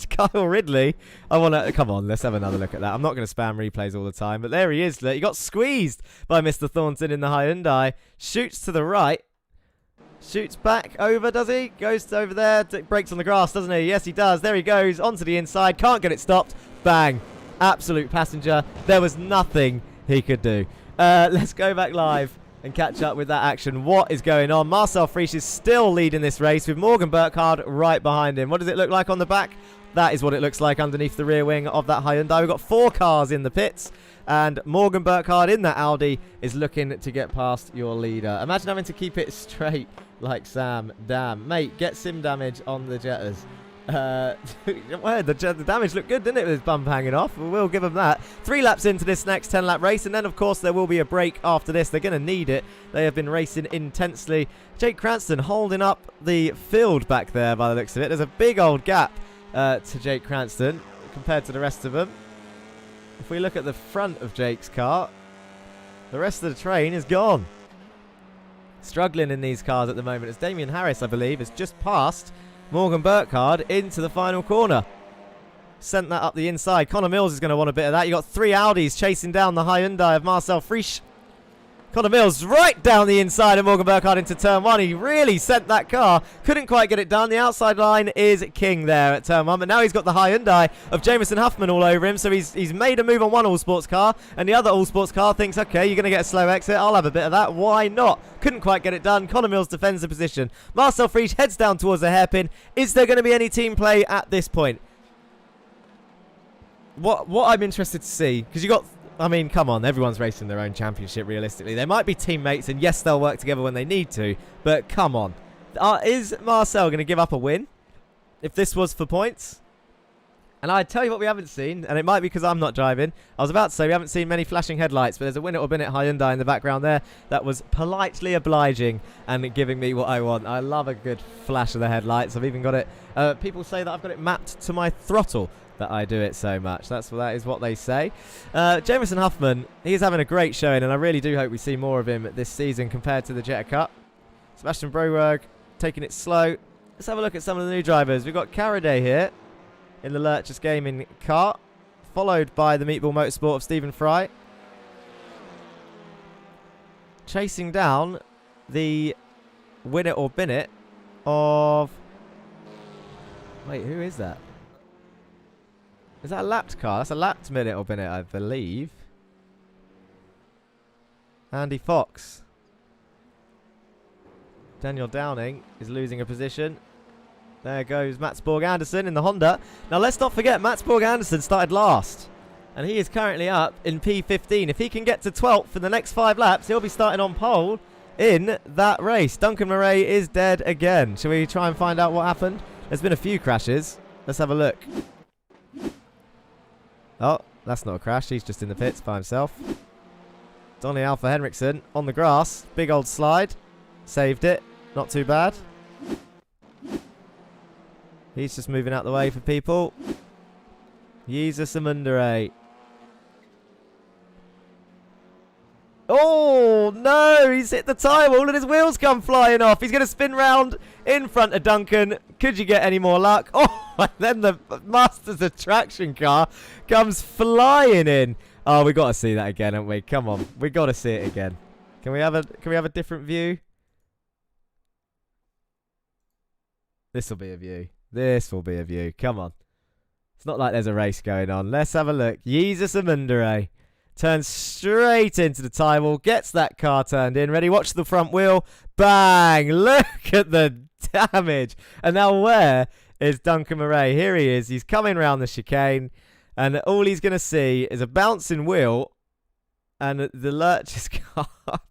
Kyle Ridley. I want to... Come on, let's have another look at that. I'm not going to spam replays all the time. But there he is. He got squeezed by Mr. Thornton in the Hyundai. Shoots to the right. Shoots back over, does he? Goes over there, breaks on the grass, doesn't he? Yes, he does. There he goes, onto the inside. Can't get it stopped. Bang. Absolute passenger. There was nothing he could do. Let's go back live and catch up with that action. What is going on? Marcel Friesch is still leading this race with Morgan Burkhardt right behind him. What does it look like on the back? That is what it looks like underneath the rear wing of that Hyundai. We've got 4 cars in the pits, and Morgan Burkhardt in that Audi is looking to get past your leader. Imagine having to keep it straight like Sam. Damn. Mate, get sim damage on the Jetters. Well, the damage looked good, didn't it, with his bump hanging off? We'll give him that. 3 laps into this next 10-lap race, and then, of course, there will be a break after this. They're going to need it. They have been racing intensely. Jake Cranston holding up the field back there by the looks of it. There's a big old gap to Jake Cranston compared to the rest of them. If we look at the front of Jake's car, the rest of the train is gone. Struggling in these cars at the moment as Damien Harris, I believe, has just passed Morgan Burkhardt into the final corner. Sent that up the inside. Connor Mills is going to want a bit of that. You got 3 Audis chasing down the Hyundai of Marcel Friesch. Connor Mills right down the inside of Morgan Burkhardt into turn 1. He really sent that car. Couldn't quite get it done. The outside line is king there at turn 1. But now he's got the Hyundai of Jameson Huffman all over him. So he's made a move on one all-sports car. And the other all-sports car thinks, okay, you're going to get a slow exit. I'll have a bit of that. Why not? Couldn't quite get it done. Connor Mills defends the position. Marcel Friesch heads down towards the hairpin. Is there going to be any team play at this point? What I'm interested to see, because you got... I mean, come on, everyone's racing their own championship, realistically. They might be teammates, and yes, they'll work together when they need to, but come on. Is Marcel going to give up a win if this was for points? And I tell you what we haven't seen, and it might be because I'm not driving. I was about to say we haven't seen many flashing headlights, but there's a Win It or Bin It Hyundai in the background there that was politely obliging and giving me what I want. I love a good flash of the headlights. I've even got it. People say that I've got it mapped to my throttle, that I do it so much. That is what they say. Jameson Huffman, he's having a great showing, and I really do hope we see more of him this season compared to the Jetta Cup. Sebastian Broberg taking it slow. Let's have a look at some of the new drivers. We've got Caraday here in the Lurchus Gaming car, followed by the Meatball Motorsport of Stephen Fry. Chasing down the Win It or Bin It of... Wait, who is that? Is that a lapped car? That's a lapped Minute or Bin It, I believe. Andy Fox. Daniel Downing is losing a position. There goes Mats Borg Anderson in the Honda. Now let's not forget, Mats Borg Anderson started last, and he is currently up in P15. If he can get to 12th for the next 5 laps, he'll be starting on pole in that race. Duncan Murray is dead again. Shall we try and find out what happened? There's been a few crashes. Let's have a look. Oh, that's not a crash. He's just in the pits by himself. Donny Alpha Henriksen on the grass. Big old slide. Saved it. Not too bad. He's just moving out the way for people. Jesus Amundere. Oh, no. He's hit the tyre wall and his wheels come flying off. He's going to spin round in front of Duncan. Could you get any more luck? Oh, and then the Masters Attraction car comes flying in. Oh, we got to see that again, haven't we? Come on. We got to see it again. Can we have a different view? This will be a view. This will be a view. Come on. It's not like there's a race going on. Let's have a look. Jesus Amundere turns straight into the tyre wall. Gets that car turned in. Ready? Watch the front wheel. Bang! Look at the damage. And now where is Duncan Murray? Here he is. He's coming around the chicane. And all he's going to see is a bouncing wheel. And the Lurchus car,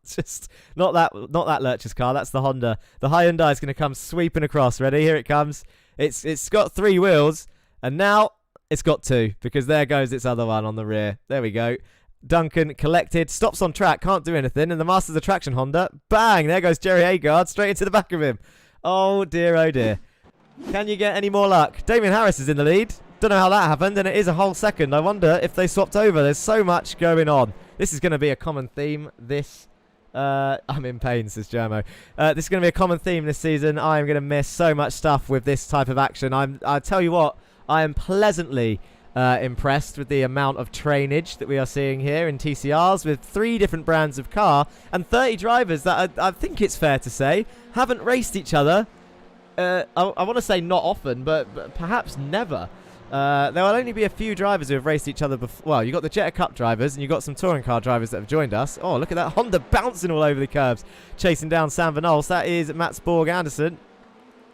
just not that Lurchus car. That's the Honda. The Hyundai is going to come sweeping across. Ready? Here it comes. It's got 3 wheels, and now it's got 2 because there goes its other one on the rear. There we go. Duncan collected, stops on track, can't do anything, and the Masters Attraction Honda, bang! There goes Jerry Agard straight into the back of him. Oh dear, oh dear. Can you get any more luck? Damien Harris is in the lead. Don't know how that happened, and it is a whole second. I wonder if they swapped over. There's so much going on. This is going to be a common theme. I'm in pain, says Jermo. This is going to be a common theme this season. I am going to miss so much stuff with this type of action. I tell you what, I am pleasantly impressed with the amount of trainage that we are seeing here in TCRs with 3 different brands of car and 30 drivers that I think it's fair to say haven't raced each other. I want to say not often, but perhaps never. There will only be a few drivers who have raced each other before. Well, you've got the Jetta Cup drivers and you've got some touring car drivers that have joined us. Oh, look at that Honda bouncing all over the curbs, chasing down Sam Van Olst. That is Mats Borg Andersen.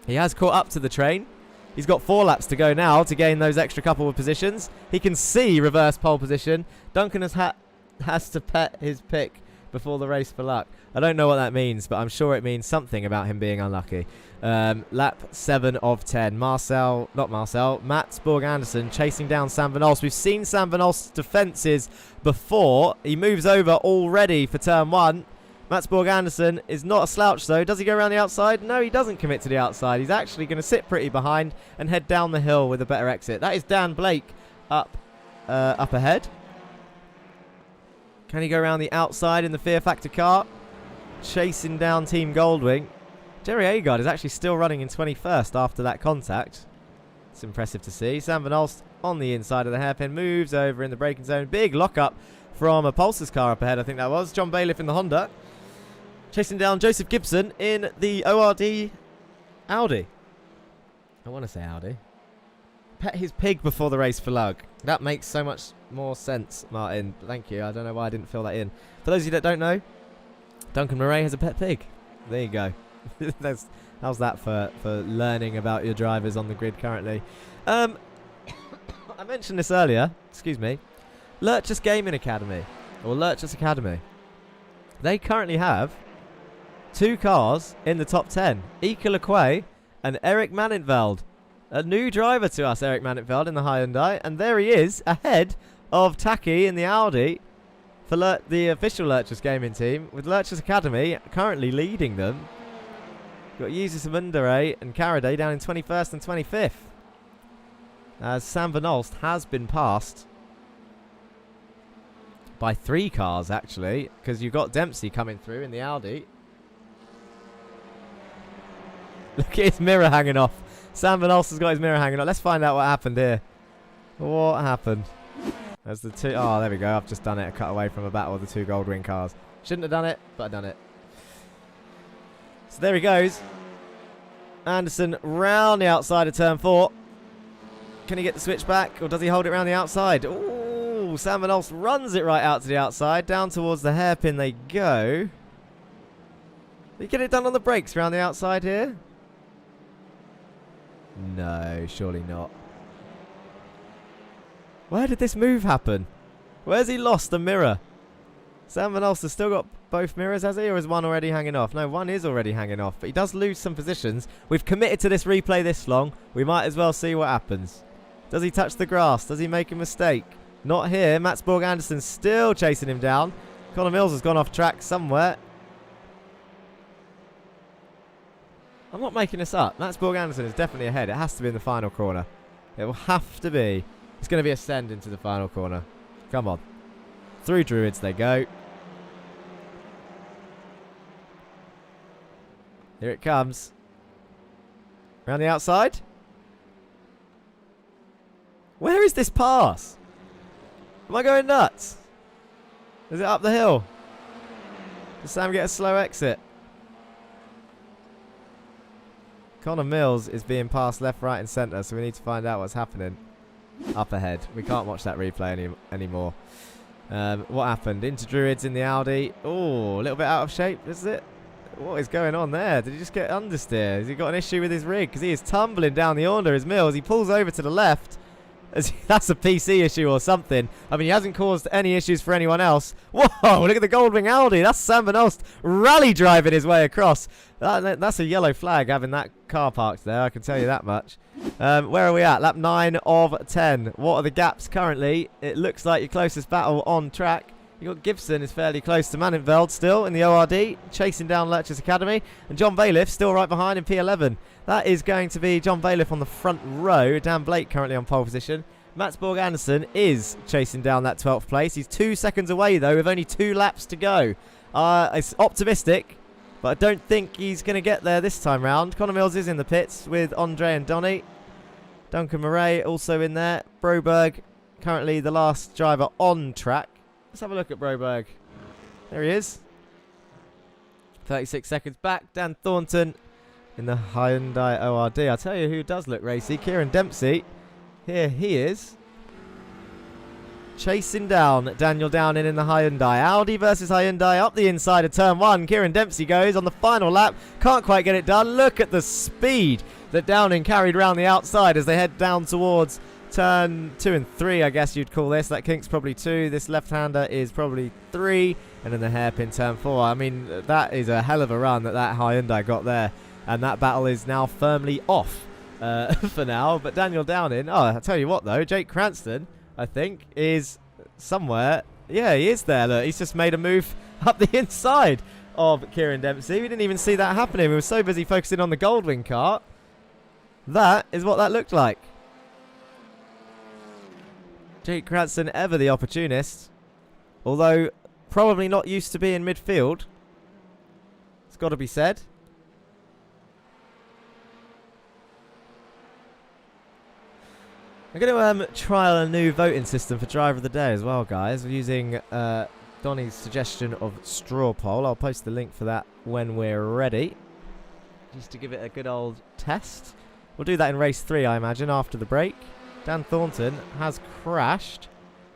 He has caught up to the train. He's got 4 laps to go now to gain those extra couple of positions. He can see reverse pole position. Duncan has to pet his pick before the race for luck. I don't know what that means, but I'm sure it means something about him being unlucky. Lap 7 of 10. Mats Borg Andersen chasing down Sam Van Olst. We've seen Sam Van Olst's defences before. He moves over already for turn 1. Mats Borg Andersen is not a slouch though. Does he go around the outside? No, he doesn't commit to the outside. He's actually going to sit pretty behind and head down the hill with a better exit. That is Dan Blake up ahead. Can he go around the outside in the Fear Factor car? Chasing down Team Goldwing. Jerry Agard is actually still running in 21st after that contact. It's impressive to see. Sam Van Olst on the inside of the hairpin. Moves over in the braking zone. Big lockup from a Pulsar's car up ahead, I think that was. John Bailiff in the Honda. Chasing down Joseph Gibson in the ORD Audi. I want to say Audi. Pet his pig before the race for luck. That makes so much more sense, Martin. Thank you. I don't know why I didn't fill that in. For those of you that don't know, Duncan Murray has a pet pig. There you go. How's that for learning about your drivers on the grid currently? I mentioned this earlier. Excuse me. Lurchus Gaming Academy, or Lurchus Academy. They currently have 2 cars in the top 10. Ika Lequay and Eric Manintveld. A new driver to us, Eric Manintveld, in the Hyundai. And there he is, ahead of Taki in the Audi for the official Lurchus Gaming team, with Lurchus Academy currently leading them. Got Yusus Mundere and Karaday down in 21st and 25th. As Sam Van Olst has been passed by 3 cars, actually, because you've got Dempsey coming through in the Audi. Look at his mirror hanging off. Sam Van Olst has got his mirror hanging off. Let's find out what happened here. What happened? There's the 2. Oh, there we go. I've just done it. A cut away from a battle of the 2 Goldwing cars. Shouldn't have done it, but I've done it. So there he goes. Anderson round the outside of turn 4. Can he get the switch back, or does he hold it around the outside? Ooh, Sam Van Olst runs it right out to the outside. Down towards the hairpin they go. Did he get it done on the brakes around the outside here? No, surely not. Where did this move happen? Where's he lost the mirror? Sam Van Olst has still got both mirrors, has he? Or is one already hanging off? No, one is already hanging off. But he does lose some positions. We've committed to this replay this long. We might as well see what happens. Does he touch the grass? Does he make a mistake? Not here. Mats Borg Andersen still chasing him down. Connor Mills has gone off track somewhere. I'm not making this up. Mats Borg Andersen is definitely ahead. It has to be in the final corner. It will have to be. It's going to be a send into the final corner. Come on. Through Druids they go. Here it comes. Around the outside. Where is this pass? Am I going nuts? Is it up the hill? Does Sam get a slow exit? Connor Mills is being passed left, right and centre, so we need to find out what's happening up ahead. We can't watch that replay anymore. What happened? Into Druids in the Audi. Oh, a little bit out of shape, is it? What is going on there? Did he just get understeer? Has he got an issue with his rig? Because he is tumbling down the order as Mills. He pulls over to the left. That's a PC issue or something. I mean, he hasn't caused any issues for anyone else. Whoa, look at the Goldwing Audi. That's Sam Van Olst rally driving his way across. That's a yellow flag having that car parked there, I can tell you that much. Where are we at? Lap 9 of 10. What are the gaps currently? It looks like your closest battle on track. You got Gibson is fairly close to Manintveld still in the ORD, chasing down Lurchus Academy. And John Bailiff still right behind in P11. That is going to be John Bailiff on the front row. Dan Blake currently on pole position. Mats Borg Andersen is chasing down that 12th place. He's 2 seconds away though with only 2 laps to go. It's optimistic, but I don't think he's going to get there this time round. Connor Mills is in the pits with Andre and Donny. Duncan Murray also in there. Broberg currently the last driver on track. Let's have a look at Broberg. There he is. 36 seconds back. Dan Thornton in the Hyundai ORD. I'll tell you who does look racy. Kieran Dempsey Here he is. Chasing down Daniel Downing in the Hyundai. Audi versus Hyundai up the inside of turn 1. Kieran Dempsey goes on the final lap. Can't quite get it done. Look at the speed that Downing carried around the outside as they head down towards turn 2 and 3, I guess you'd call this. That kink's probably 2. This left-hander is probably 3. And then the hairpin turn 4. I mean, that is a hell of a run that Hyundai got there. And that battle is now firmly off for now. But Daniel Downing, I tell you what though, Jake Cranston, I think, is somewhere. Yeah, he is there. Look, he's just made a move up the inside of Kieran Dempsey. We didn't even see that happening. We were so busy focusing on the Goldwing kart. That is what that looked like. Jake Cranston, ever the opportunist. Although, probably not used to being midfield. It's got to be said. I'm going to trial a new voting system for Driver of the Day as well, guys. We're using Donny's suggestion of straw poll. I'll post the link for that when we're ready. Just to give it a good old test. We'll do that in race 3, I imagine, after the break. Dan Thornton has crashed.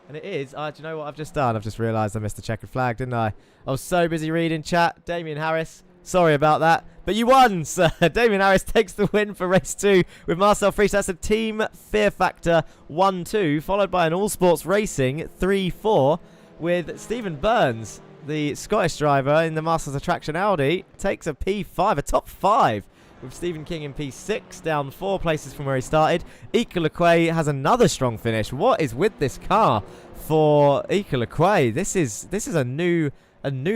And it is... do you know what I've just done? I've just realised I missed the checkered flag, didn't I? I was so busy reading chat. Damien Harris, sorry about that. But you won, sir. Damien Harris takes the win for race 2 with Marcel Frisch. That's a Team Fear Factor 1-2, followed by an All Sports Racing 3-4 with Stephen Burns, the Scottish driver in the Masters Attraction Audi, takes a P5, a top 5, with Stephen King in P6, down 4 places from where he started. Ika Lequay has another strong finish. What is with this car for Ika Lequay? This is a new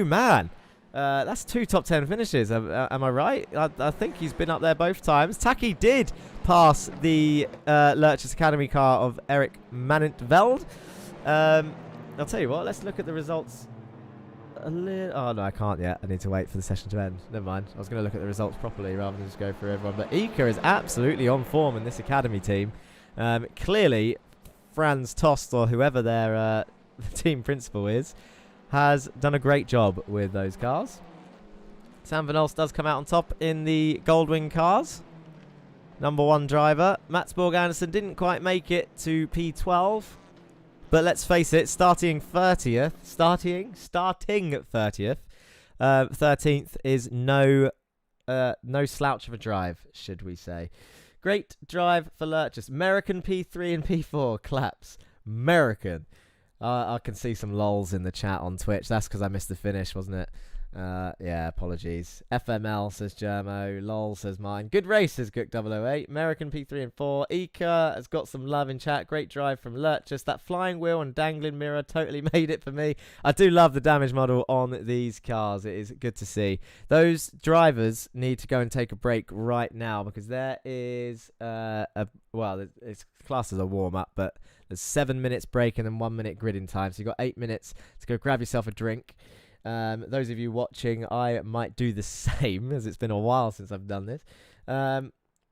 man. That's 2 top 10 finishes. Am I right? I think he's been up there both times. Taki did pass the Lurchers Academy car of Eric Manintveld. I'll tell you what. Let's look at the results. Oh no, I can't yet. I need to wait for the session to end. Never mind. I was going to look at the results properly rather than just go through everyone. But Ika is absolutely on form in this academy team. Clearly, Franz Tost, or whoever their team principal is, has done a great job with those cars. Sam Van Olst does come out on top in the Goldwing cars. Number 1 driver. Mats Borg Anderson didn't quite make it to P12. But let's face it, starting 30th. 13th is no slouch of a drive, should we say. Great drive for Lurchers. American P3 and P4 claps. American. I can see some lols in the chat on Twitch. That's because I missed the finish, wasn't it? Yeah, apologies. FML says Germo. Lol says mine. Good race, says Gook008. American P3 and 4. Ika has got some love in chat. Great drive from Lurchers. That flying wheel and dangling mirror totally made it for me. I do love the damage model on these cars. It is good to see. Those drivers need to go and take a break right now because there is well, it's classed as a warm-up, but there's 7 minutes break and then 1 minute gridding time. So you've got 8 minutes to go grab yourself a drink. Those of you watching, I might do the same as it's been a while since I've done this.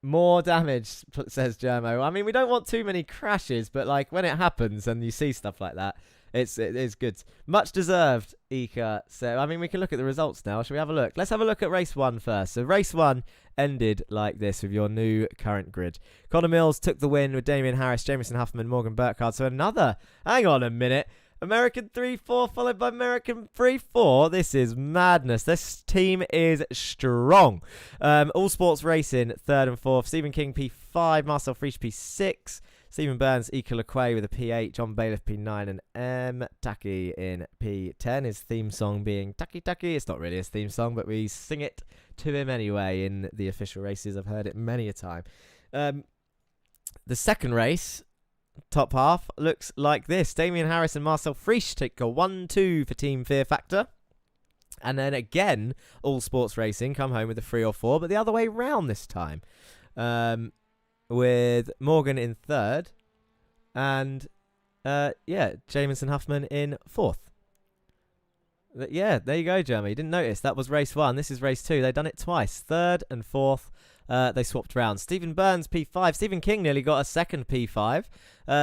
More damage, says Germo. I mean, we don't want too many crashes, but like when it happens and you see stuff like that, it is good. Much deserved, Ika. So, I mean, we can look at the results now. Shall we have a look? Let's have a look at race 1 first. So race 1 ended like this with your new current grid. Connor Mills took the win with Damien Harris, Jamison Huffman, Morgan Burkhardt. So another, hang on a minute, American 3-4 followed by American 3-4. This is madness. This team is strong. All Sports Racing 3rd and 4th. Stephen King P5. Marcel Frisch P6. Stephen Burns, Ika Lequay with a P8. John Bailiff P9 and M. Taki in P10. His theme song being Taki Taki. It's not really his theme song, but we sing it to him anyway in the official races. I've heard it many a time. The second race, top half, looks like this. Damien Harris and Marcel Frisch take a 1-2 for Team Fear Factor. And then again, All Sports Racing come home with a 3 or 4, but the other way round this time. With Morgan in 3rd. And, yeah, Jamison Huffman in 4th. Yeah, there you go, Jeremy. You didn't notice. That was race 1. This is race 2. They've done it twice. 3rd and 4th They swapped round. Stephen Burns, P5. Stephen King nearly got a second P5.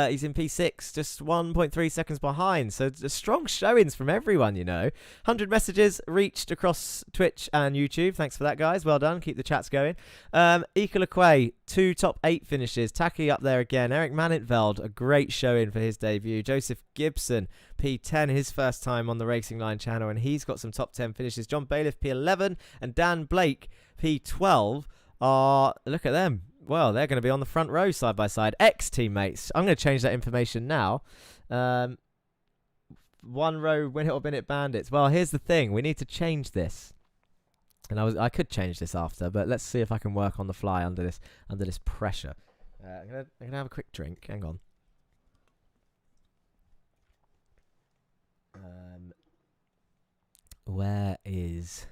He's in P6, just 1.3 seconds behind. So strong showings from everyone, you know. 100 messages reached across Twitch and YouTube. Thanks for that, guys. Well done. Keep the chats going. Ekalakwe, 2 top 8 finishes. Taki up there again. Eric Manitveld, a great showing for his debut. Joseph Gibson, P10, his first time on the Racing Line channel, and he's got some top 10 finishes. John Bailiff, P11, and Dan Blake, P12, look at them. Well, they're going to be on the front row side by side. Ex-teammates. I'm going to change that information now. One row, Win It or Bin It Bandits. Well, here's the thing. We need to change this. And I could change this after, but let's see if I can work on the fly under this pressure. I'm gonna have a quick drink. Hang on. Where is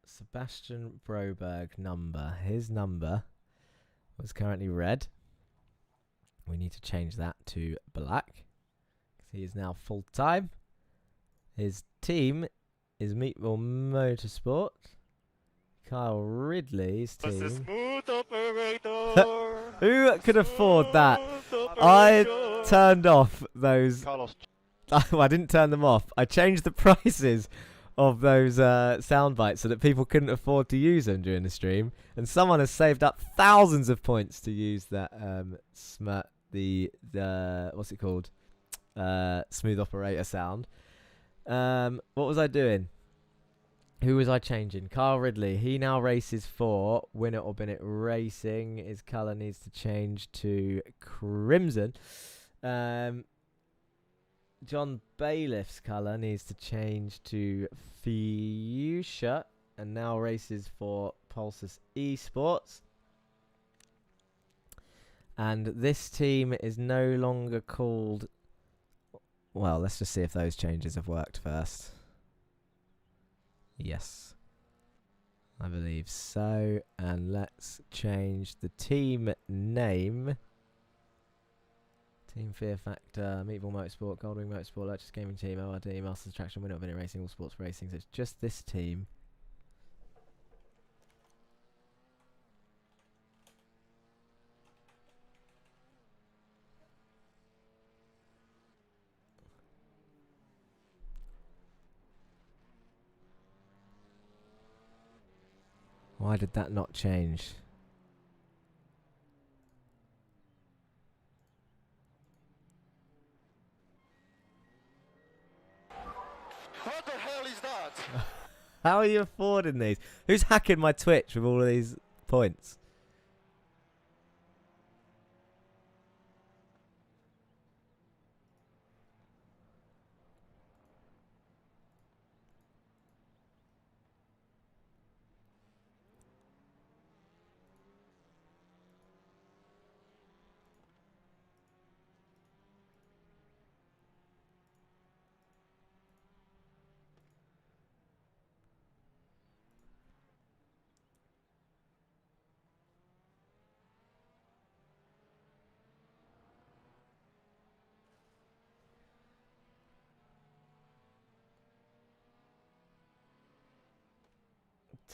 Sebastian Broberg number? His number was currently red. We need to change that to black. He is now full time. His team is Meatball Motorsport. Kyle Ridley's team. The smooth operator. Who could afford that? I turned off those. I didn't turn them off. I changed the prices of those sound bites so that people couldn't afford to use them during the stream. And someone has saved up thousands of points to use that what's it called? Smooth operator sound. What was I doing? Who was I changing? Carl Ridley. He now races for Win It or Bin It Racing. His colour needs to change to crimson. John Bailiff's colour needs to change to fuchsia and now races for Pulsus eSports. And this team is no longer called... Well, let's just see if those changes have worked first. Yes, I believe so. And let's change the team name. Team Fear Factor, Meatball Motorsport, Goldwing Motorsport, Lurch's Gaming Team, ORD, Masters Attraction, Win It or Bin It Racing, All Sports Racing. So it's just this team. Why did that not change? What the hell is that? How are you affording these? Who's hacking my Twitch with all of these points?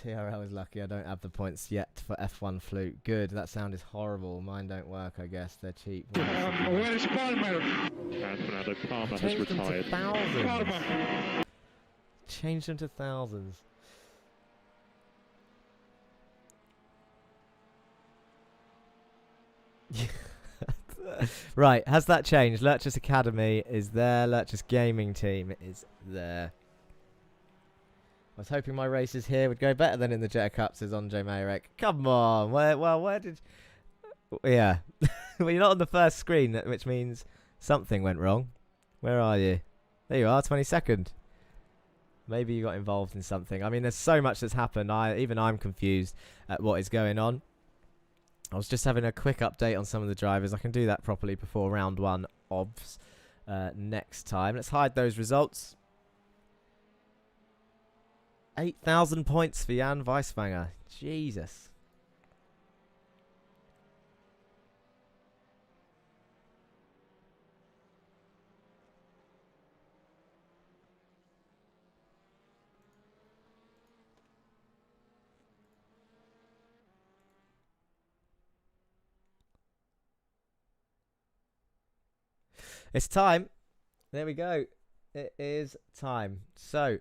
TRL is lucky I don't have the points yet for F1 Flute. Good, that sound is horrible. Mine don't work, I guess. They're cheap. Where is Palmer? And Fernando Palmer has retired. Palmer. Change them to thousands. Right, has that changed? Lurch's Academy is there. Lurch's Gaming Team is there. I was hoping my races here would go better than in the Jetta Cup, says Andre Mayrek. Come on. Where did... Yeah. Well, you're not on the first screen, which means something went wrong. Where are you? There you are, 22nd. Maybe you got involved in something. I mean, there's so much that's happened. Even I'm confused at what is going on. I was just having a quick update on some of the drivers. I can do that properly before round 1 obvs next time. Let's hide those results. 8,000 points for Jan Weiswanger. Jesus. It's time. There we go. It is time. So,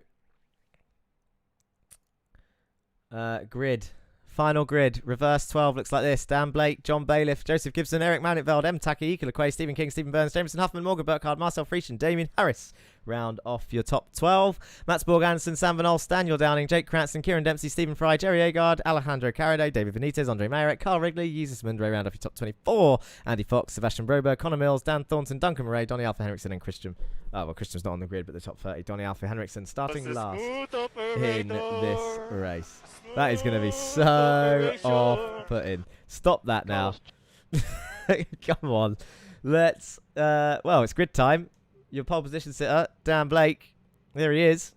grid. Final grid. Reverse 12 looks like this. Dan Blake, John Bailiff, Joseph Gibson, Eric Manitveld, M. Taki, Ika Quay, Stephen King, Stephen Burns, Jameson Huffman, Morgan Burkhardt, Marcel Friesen, Damien Harris. Round off your top 12. Mats Borg Anderson, Sam Van Olst, Daniel Downing, Jake Cranston, Kieran Dempsey, Stephen Fry, Jerry Agard, Alejandro Carrado, David Benitez, Andre Marek, Carl Wrigley, Jesus Mundray. Round off your top 24. Andy Fox, Sebastian Broberg, Connor Mills, Dan Thornton, Duncan Murray, Donny Alpha Henriksen, and Christian. Oh, well, Christian's not on the grid, but the top 30. Donny Alpha Henriksen starting last in this race. That is going to be so off-putting. Stop that now. Come on. Let's, well, it's grid time. Your pole position sitter, Dan Blake. There he is.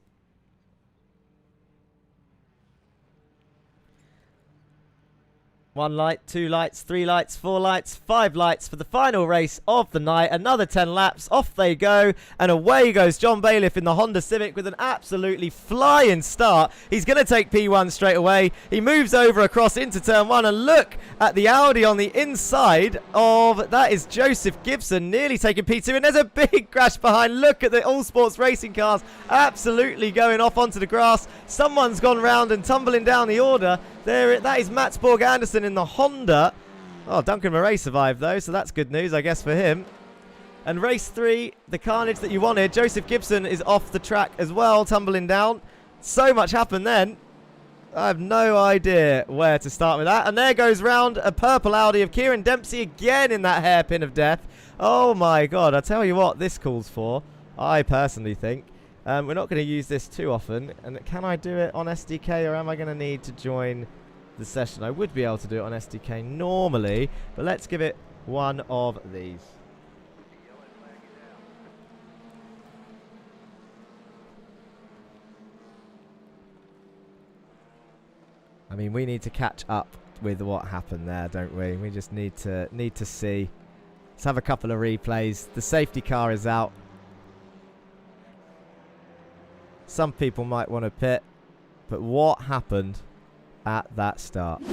One light, two lights, three lights, four lights, five lights for the final race of the night. Another 10 laps. Off they go. And away goes John Bailiff in the Honda Civic with an absolutely flying start. He's going to take P1 straight away. He moves over across into turn one. And look at the Audi on the inside of... That is Joseph Gibson nearly taking P2. And there's a big crash behind. Look at the All Sports racing cars absolutely going off onto the grass. Someone's gone round and tumbling down the order. There, that is Mats Borg Anderson in the Honda. Oh, Duncan Murray survived though, so that's good news, I guess, for him. And race 3, the carnage that you wanted. Joseph Gibson is off the track as well, tumbling down. So much happened then. I have no idea where to start with that. And there goes round a purple Audi of Kieran Dempsey again in that hairpin of death. Oh my God, I tell you what this calls for, I personally think. We're not going to use this too often. And can I do it on SDK, or am I going to need to join the session? I would be able to do it on SDK normally, but let's give it one of these. I mean, we need to catch up with what happened there, don't we? We just need to see. Let's have a couple of replays. The safety car is out. Some people might want to pit, but what happened at that start?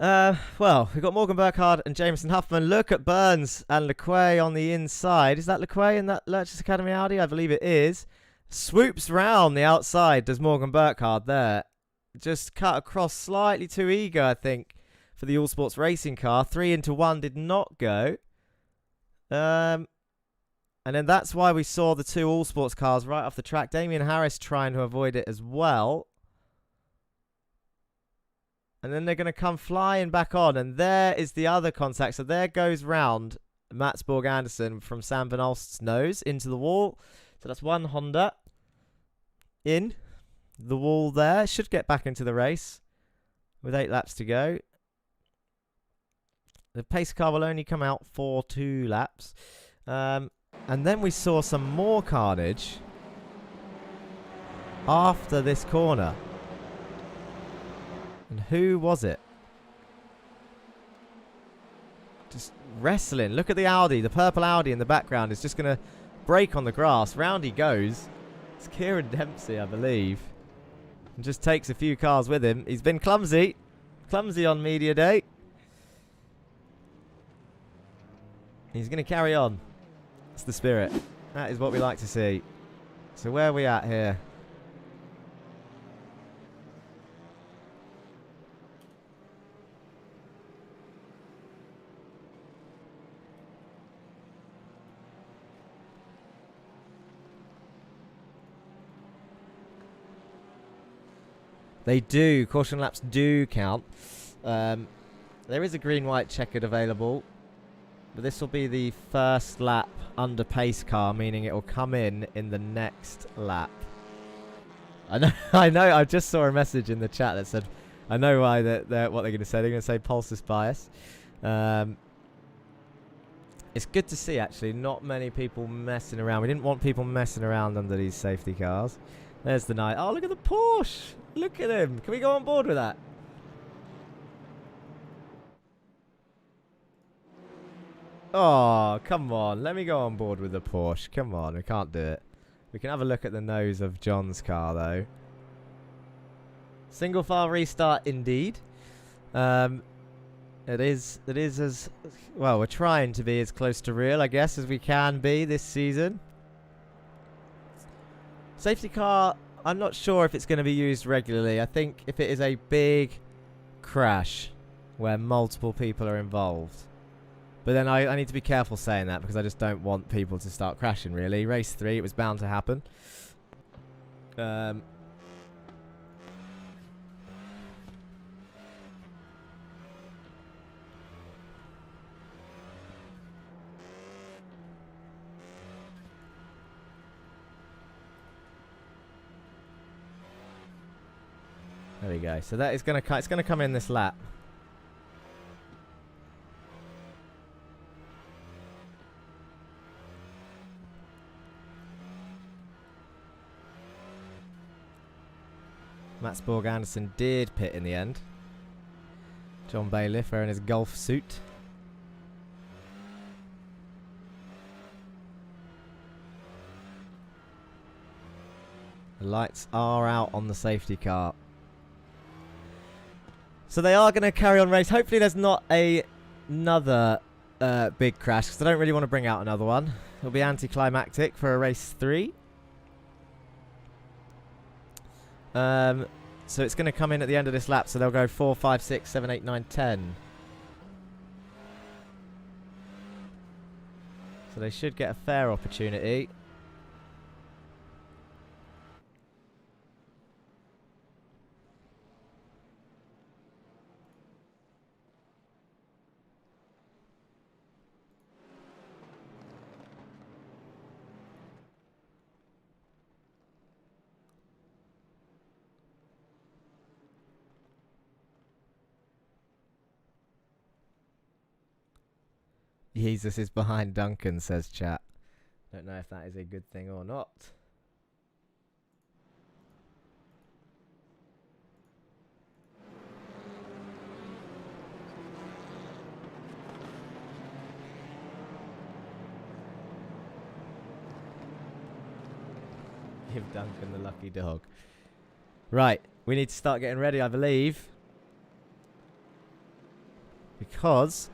Well, we've got Morgan Burkhardt and Jameson Huffman. Look at Burns and LeQuay on the inside. Is that LeQuay in that Lurchers Academy Audi? I believe it is. Swoops round the outside, does Morgan Burkhardt there. Just cut across slightly too eager, I think, for the All Sports racing car. 3 into 1 did not go. And then that's why we saw the 2 All Sports cars right off the track. Damien Harris trying to avoid it as well. And then they're going to come flying back on. And there is the other contact. So there goes round Mats Borg Anderson from Sam Van Olst's nose into the wall. So that's one Honda in the wall there. Should get back into the race with 8 laps to go. The pace car will only come out for 2 laps. And then we saw some more carnage after this corner. And who was it? Just wrestling. Look at the Audi. The purple Audi in the background is just going to brake on the grass. Round he goes. It's Kieran Dempsey, I believe. And just takes a few cars with him. He's been clumsy. Clumsy on media day. He's going to carry on. It's the spirit. That is what we like to see. So where are we at here? They do. Caution laps do count. There is a green-white checkered available. But this will be the first lap under pace car, meaning it will come in the next lap. I know. I just saw a message in the chat that said, I know why what they're going to say. They're going to say pulsus bias. It's good to see, actually, not many people messing around. We didn't want people messing around under these safety cars. There's the night. Oh, look at the Porsche. Look at him. Can we go on board with that? Oh, come on. Let me go on board with the Porsche. Come on. We can't do it. We can have a look at the nose of John's car, though. Single file restart, indeed. It is as well. We're trying to be as close to real, I guess, as we can be this season. Safety car, I'm not sure if it's going to be used regularly. I think if it is a big crash where multiple people are involved. But then I need to be careful saying that because I just don't want people to start crashing, really. Race 3, it was bound to happen. There we go. So that is going to it's going to come in this lap. Matsborg Anderson did pit in the end. John Bailiff wearing his golf suit. The lights are out on the safety car. So they are going to carry on race. Hopefully there's not another big crash because I don't really want to bring out another one. It'll be anticlimactic for a race 3. So it's going to come in at the end of this lap, so they'll go 4, 5, 6, 7, 8, 9, 10. So they should get a fair opportunity. Jesus is behind Duncan, says chat. Don't know if that is a good thing or not. Give Duncan the lucky dog. Right, we need to start getting ready, I believe. Because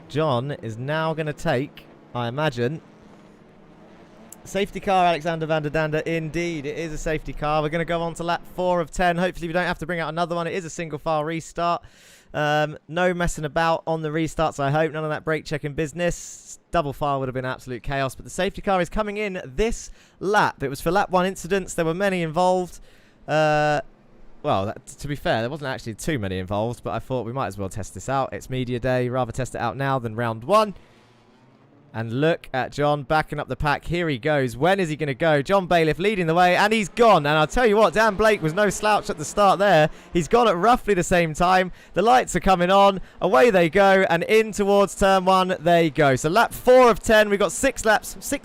John is now going to take, I imagine, safety car Alexander van der Dande. Indeed, it is a safety car. We're going to go on to lap 4 of 10. Hopefully we don't have to bring out another one. It is a single file restart. No messing about on the restarts, I hope. None of that brake checking business. Double file would have been absolute chaos. But the safety car is coming in this lap. It was for lap 1 incidents. There were many involved. Well, to be fair, there wasn't actually too many involved, but I thought we might as well test this out. It's media day. Rather test it out now than round 1. And look at John backing up the pack. Here he goes. When is he going to go? John Bailiff leading the way, and he's gone. And I'll tell you what, Dan Blake was no slouch at the start there. He's gone at roughly the same time. The lights are coming on. Away they go, and in towards turn 1 they go. So lap 4 of 10. We've got 6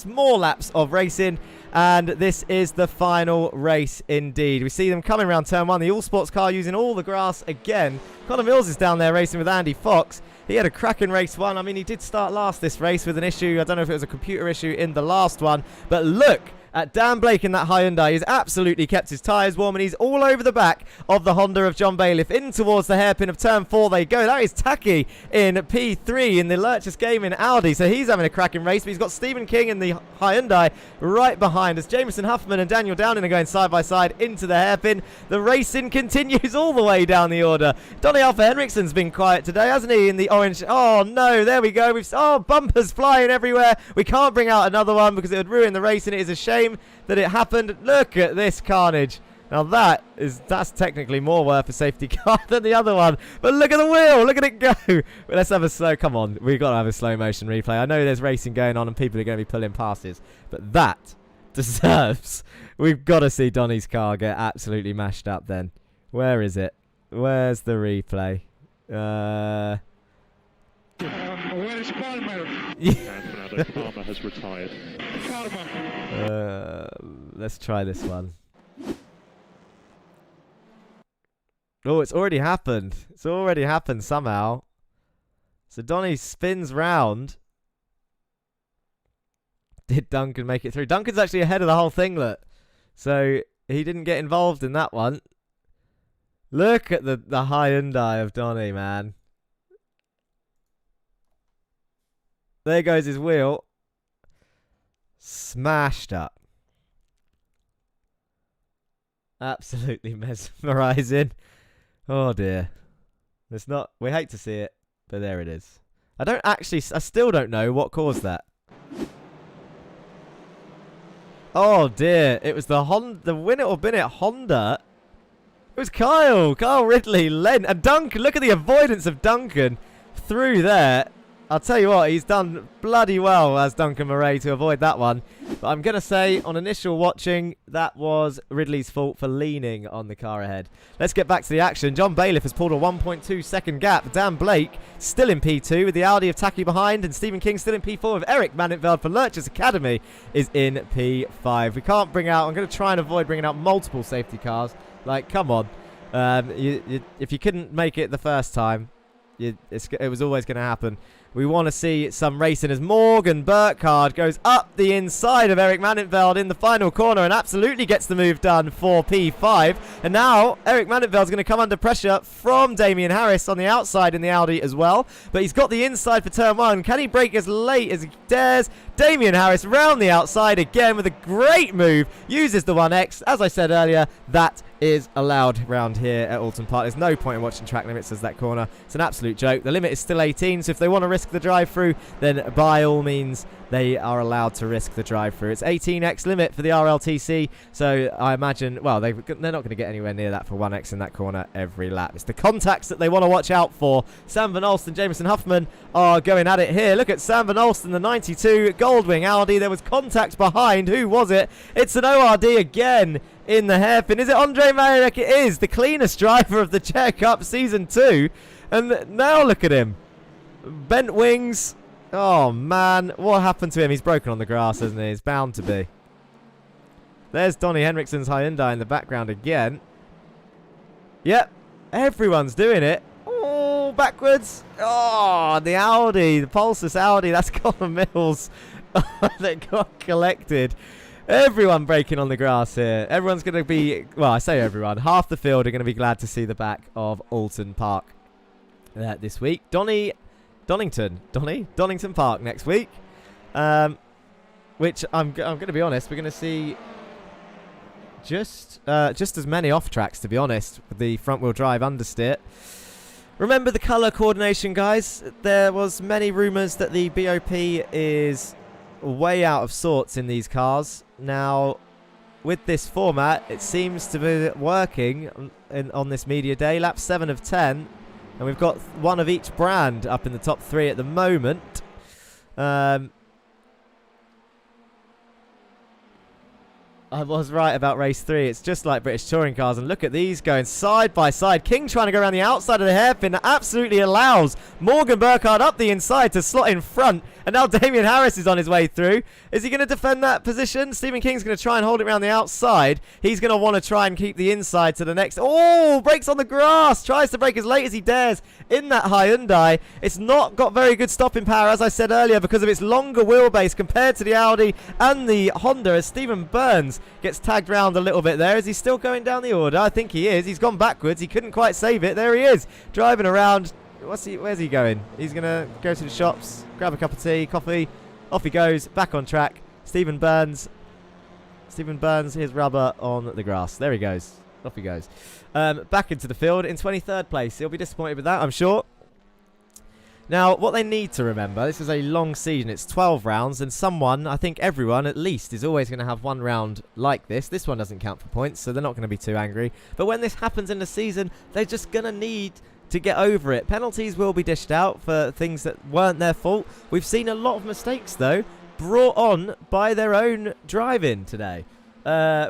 more laps of racing. And this is the final race indeed. We see them coming around turn 1. The eSports car using all the grass again. Connor Mills is down there racing with Andy Fox. He had a cracking race 1. I mean, he did start last this race with an issue. I don't know if it was a computer issue in the last one. But look at Dan Blake in that Hyundai. He's absolutely kept his tyres warm, and he's all over the back of the Honda of John Bailiff. In towards the hairpin of turn 4 they go. That is Taki in P3 in the Lurchus Gaming Audi. So he's having a cracking race, but he's got Stephen King in the Hyundai right behind as Jameson Huffman and Daniel Downing are going side by side into the hairpin. The racing continues all the way down the order. Donny Alpha Henriksen's been quiet today, hasn't he, in the orange? Oh no, there we go. Bumpers flying everywhere. We can't bring out another one because it would ruin the race, and it is a shame that it happened. Look at this carnage. Now that's technically more worth a safety car than the other one. But look at the wheel. Look at it go. Let's have a slow. Come on. We've got to have a slow motion replay. I know there's racing going on and people are going to be pulling passes. But that deserves. We've got to see Donny's car get absolutely mashed up then. Where is it? Where's the replay? Where is Palmer? And Fernando Palmer has retired. Let's try this one. Oh, it's already happened. It's already happened somehow. So Donny spins round. Did Duncan make it through? Duncan's actually ahead of the whole thing, look. So he didn't get involved in that one. Look at the Hyundai of Donny, man. There goes his wheel. Smashed up. Absolutely mesmerizing. Oh dear. It's not. We hate to see it, but there it is. I still don't know what caused that. Oh dear. It was the win it or bin it Honda. It was Kyle Ridley, and Duncan. Look at the avoidance of Duncan through there. I'll tell you what, he's done bloody well as Duncan Murray to avoid that one. But I'm going to say, on initial watching, that was Ridley's fault for leaning on the car ahead. Let's get back to the action. John Bailiff has pulled a 1.2 second gap. Dan Blake still in P2 with the Audi of Taki behind, and Stephen King still in P4 with Eric Mannenveld for Lurch's Academy is in P5. We can't bring out, I'm going to try and avoid bringing out multiple safety cars. Like, come on. If you couldn't make it the first time, it was always going to happen. We want to see some racing as Morgan Burkhardt goes up the inside of Eric Mannenveld in the final corner and absolutely gets the move done for P5. And now Eric Mannenveld's going to come under pressure from Damien Harris on the outside in the Audi as well. But he's got the inside for turn one. Can he brake as late as he dares? Damien Harris round the outside again with a great move. Uses the 1X. As I said earlier, that is allowed round here at Oulton Park. There's no point in watching track limits as that corner. It's an absolute joke. The limit is still 18, so if they want to risk the drive-through, then by all means they are allowed to risk the drive-through. It's 18x limit for the RLTC, so I imagine, well, they're not going to get anywhere near that for 1x in that corner every lap. It's the contacts that they want to watch out for. Sam Van Alst and Jameson Huffman are going at it here. Look at Sam Van Alst in the 92 Goldwing Audi. There was contact behind. Who was it? It's an ORD again in the hairpin. Is it Andre Marek? It is. The cleanest driver of the Chair Cup Season 2. And now look at him. Bent wings. Oh, man. What happened to him? He's broken on the grass, isn't he? He's bound to be. There's Donny Henriksen's Hyundai in the background again. Yep. Everyone's doing it. Oh, backwards. Oh, the Audi. The Pulsus Audi. That's Connor Mills. That got collected. Everyone breaking on the grass here. Everyone's going to be, well, I say everyone. Half the field are going to be glad to see the back of Oulton Park this week. Donington Park next week. Which I'm going to be honest, we're going to see just as many off tracks, to be honest, with the front wheel drive understeer. Remember the colour coordination, guys. There was many rumours that the BOP is way out of sorts in these cars. Now, with this format, it seems to be working on this media day. Lap 7 of 10. And we've got one of each brand up in the top 3 at the moment. I was right about race 3. It's just like British touring cars. And look at these going side by side. King trying to go around the outside of the hairpin. That absolutely allows Morgan Burkhardt up the inside to slot in front. And now Damien Harris is on his way through. Is he going to defend that position? Stephen King's going to try and hold it around the outside. He's going to want to try and keep the inside to the next. Oh, brakes on the grass. Tries to brake as late as he dares in that Hyundai. It's not got very good stopping power, as I said earlier, because of its longer wheelbase compared to the Audi and the Honda, as Stephen Burns gets tagged round a little bit there. Is he still going down the order? I think he is. He's gone backwards. He couldn't quite save it. There he is, driving around. Where's he going? He's going to go to the shops, grab a cup of tea, coffee. Off he goes, back on track. Stephen Burns, his rubber on the grass. There he goes. Off he goes. Back into the field in 23rd place. He'll be disappointed with that, I'm sure. Now, what they need to remember, this is a long season. It's 12 rounds, and someone, I think everyone at least, is always going to have one round like this. This one doesn't count for points, so they're not going to be too angry. But when this happens in the season, they're just going to need to get over it. Penalties will be dished out for things that weren't their fault. We've seen a lot of mistakes, though, brought on by their own driving today.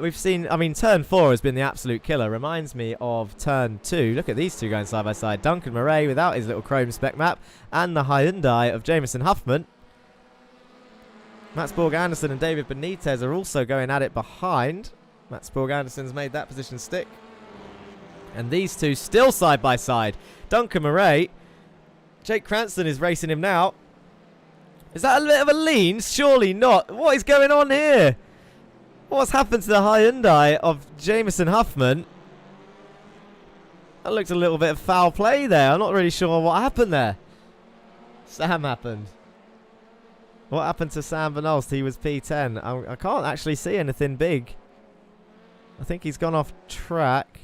We've seen, I mean, turn 4 has been the absolute killer. Reminds me of turn 2. Look at these two going side by side. Duncan Murray without his little chrome spec map, and the Hyundai of Jameson Huffman. Mats Borg Anderson and David Benitez are also going at it behind. Mats Borg Anderson's made that position stick. And these two still side by side. Duncan Murray. Jake Cranston is racing him now. Is that a bit of a lean? Surely not. What is going on here? What's happened to the Hyundai of Jameson Huffman? That looked a little bit of foul play there. I'm not really sure what happened there. Sam happened. What happened to Sam Van Olst? He was P10. I can't actually see anything big. I think he's gone off track.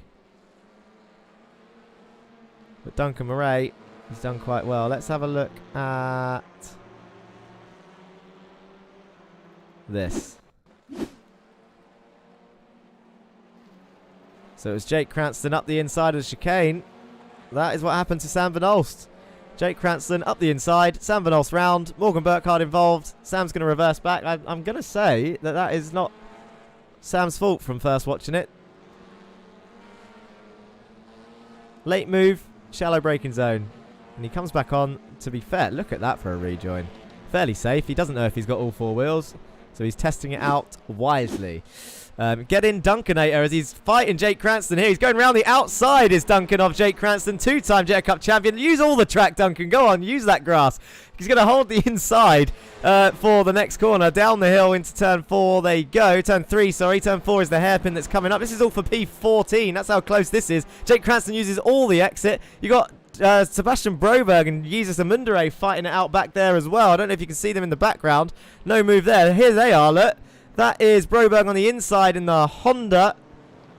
But Duncan Murray, he's done quite well. Let's have a look at this. So it was Jake Cranston up the inside of the chicane. That is what happened to Sam Van Olst. Jake Cranston up the inside. Sam Van Olst round. Morgan Burkhardt involved. Sam's going to reverse back. I'm going to say that that is not Sam's fault from first watching it. Late move. Shallow braking zone. And he comes back on. To be fair, look at that for a rejoin. Fairly safe. He doesn't know if he's got all four wheels. So he's testing it out wisely. Get in Duncanator as he's fighting Jake Cranston here. He's going around the outside is Duncan of Jake Cranston. Two-time Jet Cup champion. Use all the track, Duncan. Go on. Use that grass. He's going to hold the inside for the next corner. Down the hill into turn 4 they go. Turn 3, sorry. Turn 4 is the hairpin that's coming up. This is all for P14. That's how close this is. Jake Cranston uses all the exit. You got Sebastian Broberg and Jesus Amundere fighting it out back there as well. I don't know if you can see them in the background. No move there. Here they are, look. That is Broberg on the inside in the Honda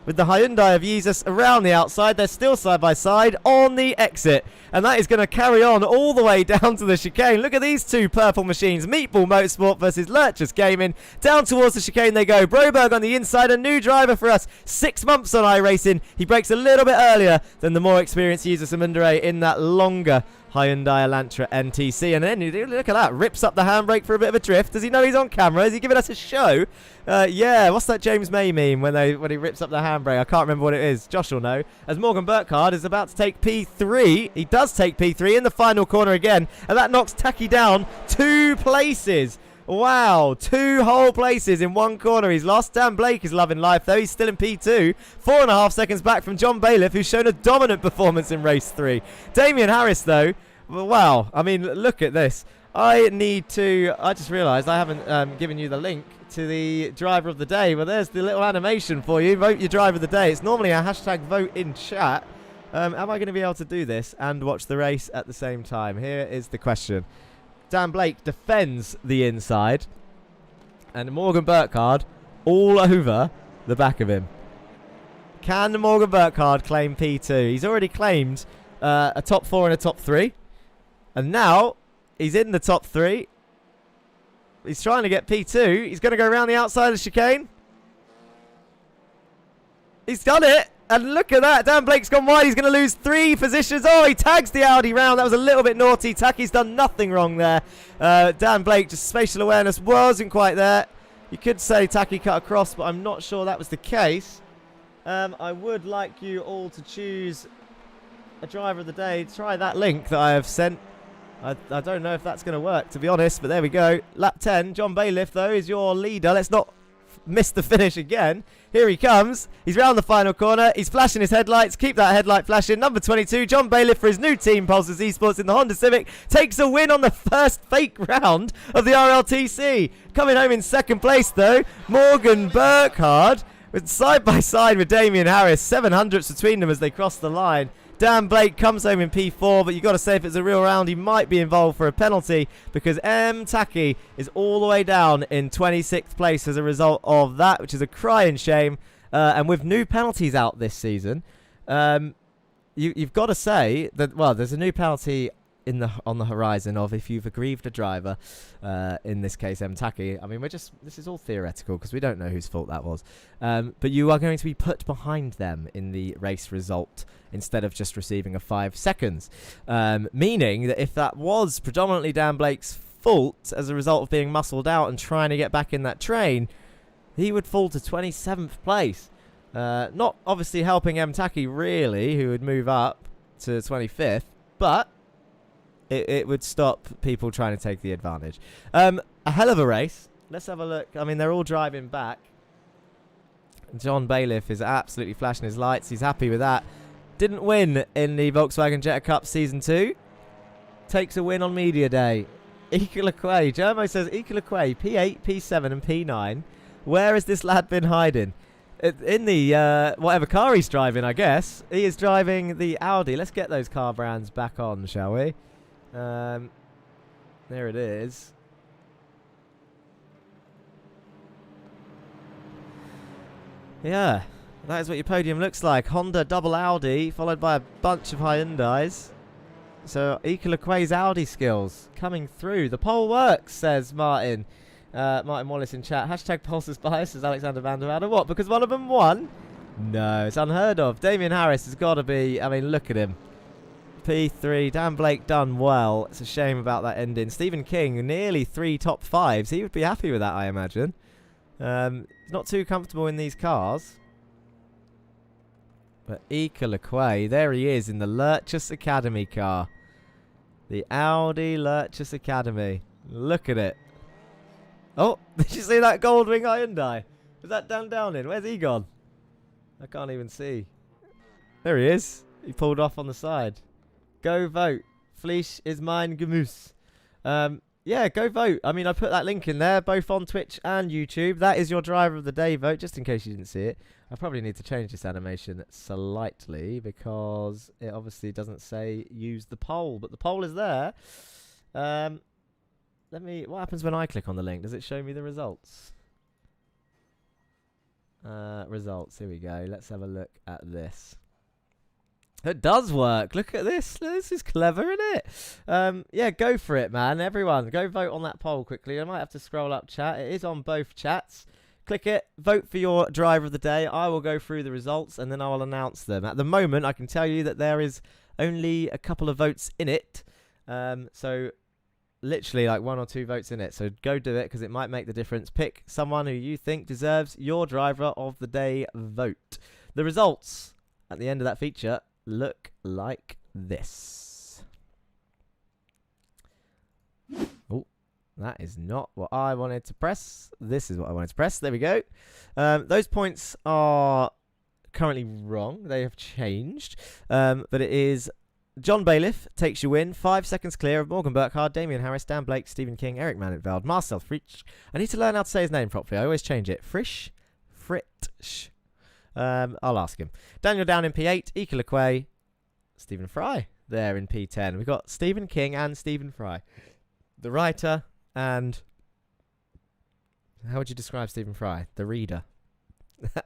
with the Hyundai of Jesus around the outside. They're still side by side on the exit. And that is going to carry on all the way down to the chicane. Look at these two purple machines. Meatball Motorsport versus Lurchus Gaming. Down towards the chicane they go. Broberg on the inside, a new driver for us. 6 months on iRacing. He breaks a little bit earlier than the more experienced Jesus Amundere in that longer Hyundai Elantra NTC. And then look at that. Rips up the handbrake for a bit of a drift. Does he know he's on camera? Is he giving us a show? Yeah. What's that James May meme when he rips up the handbrake? I can't remember what it is. Josh will know. As Morgan Burkhardt is about to take P3. He does take P3 in the final corner again. And that knocks Taki down 2 places. Wow, 2 whole places in 1 corner. He's lost. Dan Blake is loving life, though. He's still in P2. 4.5 seconds back from John Bailiff, who's shown a dominant performance in race 3. Damien Harris, though, wow. I mean, look at this. I just realised I haven't given you the link to the driver of the day. Well, there's the little animation for you. Vote your driver of the day. It's normally a hashtag vote in chat. Am I going to be able to do this and watch the race at the same time? Here is the question. Dan Blake defends the inside, and Morgan Burkhardt all over the back of him. Can Morgan Burkhardt claim P2? He's already claimed a top 4 and a top 3, and now he's in the top 3. He's trying to get P2. He's going to go around the outside of the chicane. He's done it. And look at that. Dan Blake's gone wide. He's going to lose 3 positions. Oh, he tags the Audi round. That was a little bit naughty. Taki's done nothing wrong there. Dan Blake, just spatial awareness wasn't quite there. You could say Taki cut across, but I'm not sure that was the case. I would like you all to choose a driver of the day. Try that link that I have sent. I don't know if that's going to work, to be honest, but there we go. Lap 10. John Bailiff, though, is your leader. Let's not miss the finish again. Here he comes. He's round the final corner. He's flashing his headlights. Keep that headlight flashing. Number 22, John Bailiff for his new team, Pulsars eSports in the Honda Civic, takes a win on the first fake round of the RLTC. Coming home in second place, though, Morgan Burkhardt, with side by side with Damien Harris. 700ths between them as they cross the line. Dan Blake comes home in P4, but you've got to say if it's a real round, he might be involved for a penalty because M. Taki is all the way down in 26th place as a result of that, which is a crying shame. And with new penalties out this season, you've got to say that, well, there's a new penalty on the horizon of if you've aggrieved a driver, in this case M. Taki. I mean, this is all theoretical because we don't know whose fault that was. But you are going to be put behind them in the race result instead of just receiving a 5 seconds. Meaning that if that was predominantly Dan Blake's fault as a result of being muscled out and trying to get back in that train, he would fall to 27th place. Not obviously helping M. Taki really, who would move up to 25th, but it would stop people trying to take the advantage. A hell of a race. Let's have a look. I mean, they're all driving back. John Bailiff is absolutely flashing his lights. He's happy with that. Didn't win in the Volkswagen Jetta Cup Season 2. Takes a win on Media Day. Equilacque. Jermo says Equilacque, P8, P7 and P9. Where has this lad been hiding? In the whatever car he's driving, I guess. He is driving the Audi. Let's get those car brands back on, shall we? There it is. Yeah, that is what your podium looks like. Honda double Audi, followed by a bunch of Hyundais. So, Equalquay's Audi skills coming through. The pole works, says Martin. Martin Wallace in chat. Hashtag Pulse's bias, says Alexander Van der Woude. What? Because one of them won? No, it's unheard of. Damien Harris has got to be... I mean, look at him. P3. Dan Blake done well. It's a shame about that ending. Stephen King, nearly 3 top 5s. He would be happy with that, I imagine. He's not too comfortable in these cars. But Equalquay, there he is in the Lurchus Academy car. The Audi Lurchus Academy. Look at it. Oh, did you see that Goldwing Hyundai? Was that Dan Downing? Where's he gone? I can't even see. There he is. He pulled off on the side. Go vote. Fleisch is mein Gemüse. Yeah, go vote. I mean, I put that link in there, both on Twitch and YouTube. That is your driver of the day vote, just in case you didn't see it. I probably need to change this animation slightly because it obviously doesn't say use the poll, but the poll is there. What happens when I click on the link? Does it show me the results? Results, here we go. Let's have a look at this. It does work. Look at this. This is clever, isn't it? Yeah, go for it, man. Everyone, go vote on that poll quickly. I might have to scroll up chat. It is on both chats. Click it. Vote for your driver of the day. I will go through the results and then I will announce them. At the moment, I can tell you that there is only a couple of votes in it. So literally like 1 or 2 votes in it. So go do it because it might make the difference. Pick someone who you think deserves your driver of the day vote. The results at the end of that feature look like this. Oh, that is not what I wanted to press. This is what I wanted to press. There we go. Those points are currently wrong. They have changed. But it is John Bailiff takes your win. 5 seconds clear of Morgan Burkhardt, Damien Harris, Dan Blake, Stephen King, Eric Manetveld, Marcel Frisch. I need to learn how to say his name properly. I always change it. Frisch? Frisch. I'll ask him. Daniel Down in P8, Equalquay, Stephen Fry there in P10. We've got Stephen King and Stephen Fry. The writer and... How would you describe Stephen Fry? The reader.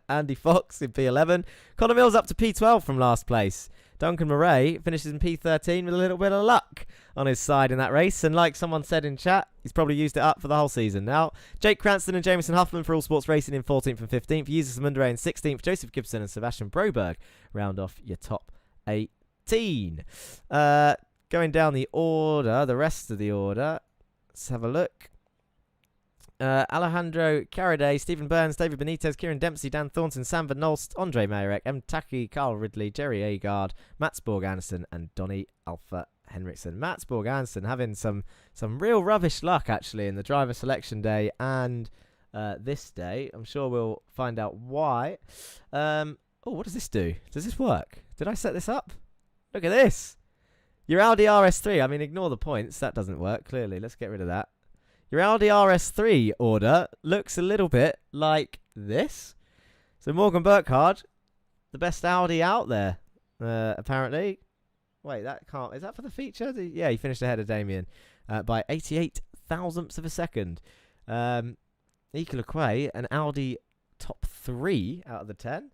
Andy Fox in P11. Connor Mills up to P12 from last place. Duncan Murray finishes in P13 with a little bit of luck on his side in that race. And like someone said in chat, he's probably used it up for the whole season. Now, Jake Cranston and Jameson Huffman for All Sports Racing in 14th and 15th. Jesus Mundere in 16th. Joseph Gibson and Sebastian Broberg round off your top 18. Going down the order, the rest of the order. Let's have a look. Alejandro Caraday, Stephen Burns, David Benitez, Kieran Dempsey, Dan Thornton, Sam Van Nolst, Andre Mayerek, M. Taki, Carl Ridley, Jerry Agard, Mats Borg Anderson, and Donny Alpha Henriksen. Mats Borg Anderson having some real rubbish luck actually in the driver selection day and this day. I'm sure we'll find out why. Oh, what does this do? Does this work? Did I set this up? Look at this. Your Audi RS3. I mean, ignore the points. That doesn't work, clearly. Let's get rid of that. Your Audi RS3 order looks a little bit like this. So Morgan Burkhardt, the best Audi out there, apparently. Wait, that can't... Is that for the feature? Yeah, he finished ahead of Damien by 88 thousandths of a second. Equalquay, an Audi top 3 out of the 10.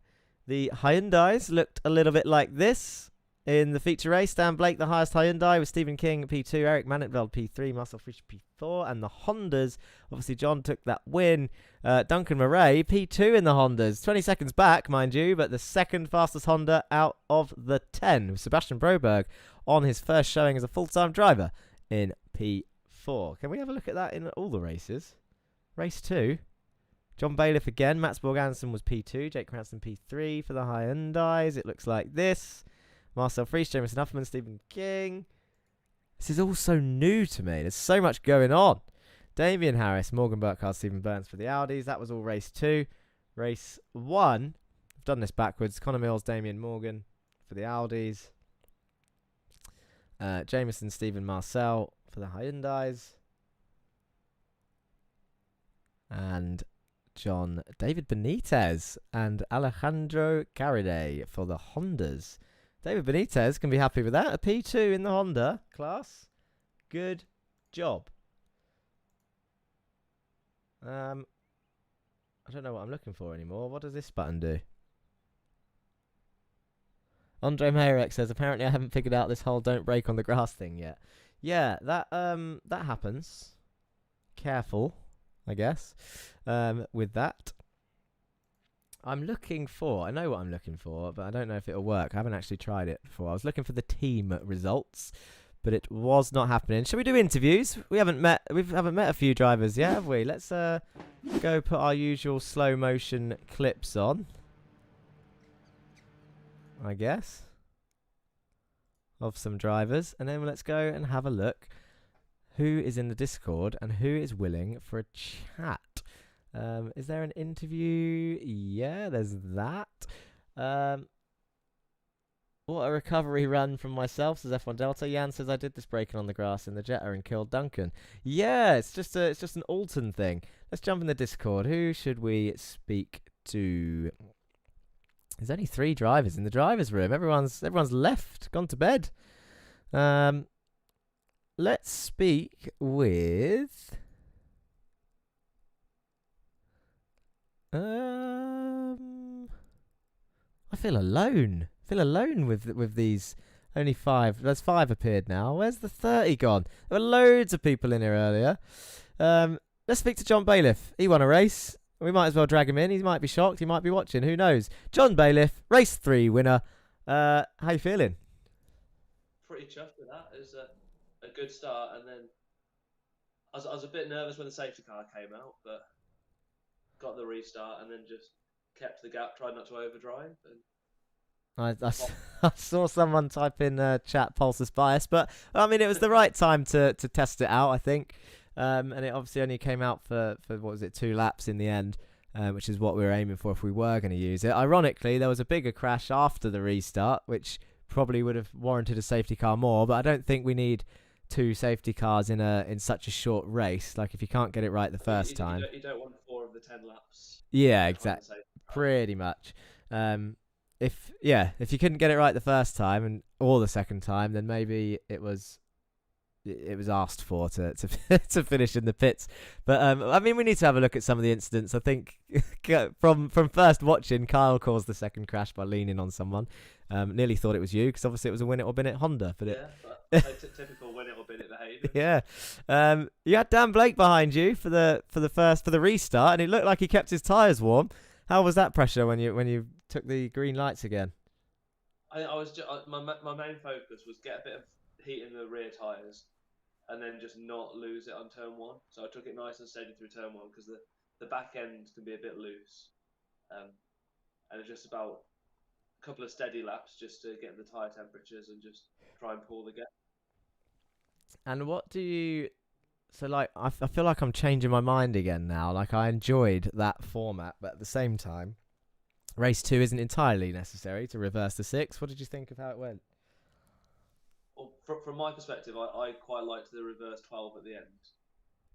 The Hyundais looked a little bit like this. In the feature race, Dan Blake, the highest Hyundai, with Stephen King P2, Eric Manetveld P3, Marcel Frisch P4, and the Hondas. Obviously, John took that win. Duncan Murray P2 in the Hondas, 20 seconds back, mind you, but the second fastest Honda out of the 10. With Sebastian Broberg on his first showing as a full-time driver in P4. Can we have a look at that in all the races? Race 2. John Bailiff again. Mats Borg Anderson was P2. Jake Cranston P3 for the Hyundais. It looks like this. Marcel Frisch, Jameson Huffman, Stephen King. This is all so new to me. There's so much going on. Damien Harris, Morgan Burkhardt, Stephen Burns for the Audis. That was all race 2. Race 1. I've done this backwards. Connor Mills, Damien Morgan for the Audis. Jameson, Stephen Marcel for the Hyundais. And John, David Benitez, and Alejandro Garide for the Hondas. David Benitez can be happy with that. A P2 in the Honda class. Good job. I don't know what I'm looking for anymore. What does this button do? Andre Mayerek says, apparently I haven't figured out this whole don't brake on the grass thing yet. Yeah, that happens. Careful, I guess, with that. I know what I'm looking for, but I don't know if it'll work. I haven't actually tried it before. I was looking for the team results, but it was not happening. Shall we do interviews? We haven't met a few drivers yet, have we? Let's go put our usual slow motion clips on, I guess, of some drivers, and then let's go and have a look who is in the Discord and who is willing for a chat. Is there an interview? Yeah, there's that. What a recovery run from myself, says F1 Delta. Jan says, I did this braking on the grass in the Jetta and killed Duncan. Yeah, it's just an Oulton thing. Let's jump in the Discord. Who should we speak to? There's only 3 drivers in the drivers' room. Everyone's left, gone to bed. Let's speak with. I feel alone. With these. Only 5. There's 5 appeared now. Where's the 30 gone? There were loads of people in here earlier. Let's speak to John Bailiff. He won a race. We might as well drag him in. He might be shocked. He might be watching. Who knows? John Bailiff, race 3 winner. How you feeling? Pretty chuffed with that. It was a good start, and then I was a bit nervous when the safety car came out, but got the restart and then just kept the gap, tried not to overdrive. And I saw someone type in chat Pulsus bias, but I mean it was the right time to test it out, I think. And it obviously only came out for what was it, 2 laps in the end, which is what we were aiming for if we were going to use it. Ironically, there was a bigger crash after the restart, which probably would have warranted a safety car more, but I don't think we need 2 safety cars in such a short race. Like if you can't get it right the first time. You don't want 4 of the 10 laps. Yeah, exactly. Pretty much. If you couldn't get it right the first time or the second time, then maybe it was asked for to to finish in the pits. But I mean, we need to have a look at some of the incidents. I think from first watching, Kyle caused the second crash by leaning on someone. Nearly thought it was you because obviously it was a win it or bin it Honda. But typical win it or bin it behaviour. Yeah. You had Dan Blake behind you for the restart, and it looked like he kept his tyres warm. How was that pressure when you took the green lights again? I was my main focus was get a bit of heat in the rear tyres, and then just not lose it on turn 1. So I took it nice and steady through turn 1 because the back end can be a bit loose, and it's just about a couple of steady laps just to get the tyre temperatures and just try and pull the gap. And what do you? So like, I feel like I'm changing my mind again now. Like I enjoyed that format, but at the same time, race 2 isn't entirely necessary to reverse the 6. What did you think of how it went? Well, from my perspective, I quite liked the reverse 12 at the end.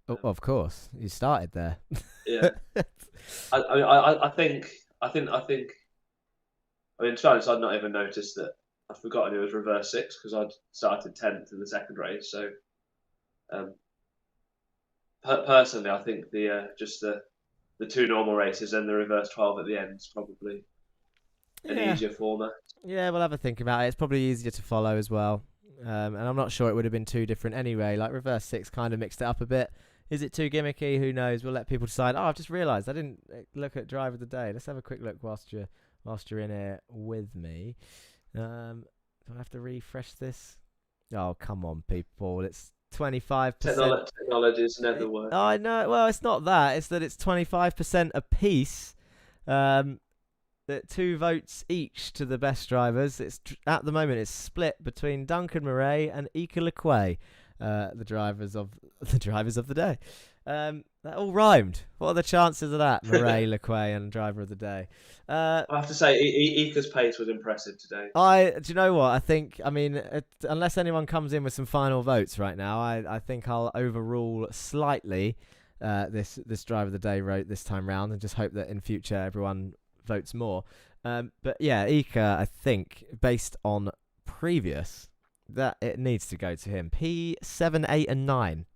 Oh, of course, you started there. Yeah. I think. I mean, to be honest, I'd not even noticed that. I'd forgotten it was reverse 6 because I'd started 10th in the second race. So, personally, I think just the 2 normal races and the reverse 12 at the end is probably an easier format. Yeah, we'll have a think about it. It's probably easier to follow as well. And I'm not sure it would have been too different anyway. Like reverse 6 kind of mixed it up a bit. Is it too gimmicky? Who knows? We'll let people decide. Oh, I've just realised I didn't look at drive of the day. Let's have a quick look whilst you're in here with me. Do I have to refresh this? Oh, come on, people. It's 25%. Technology is never work. I know. Well, it's not that. It's that it's 25% a piece. That 2 votes each to the best drivers. It's at the moment it's split between Duncan Murray and Ika Lequay, the drivers of the day. That all rhymed. What are the chances of that? Murray, Lequay, and driver of the day. I have to say, Ika's pace was impressive today. Do you know what? I mean, unless anyone comes in with some final votes right now, I think I'll overrule slightly this driver of the day wrote this time round, and just hope that in future everyone votes more. But yeah, Ika, I think based on previous, that it needs to go to him. P7, 8, and 9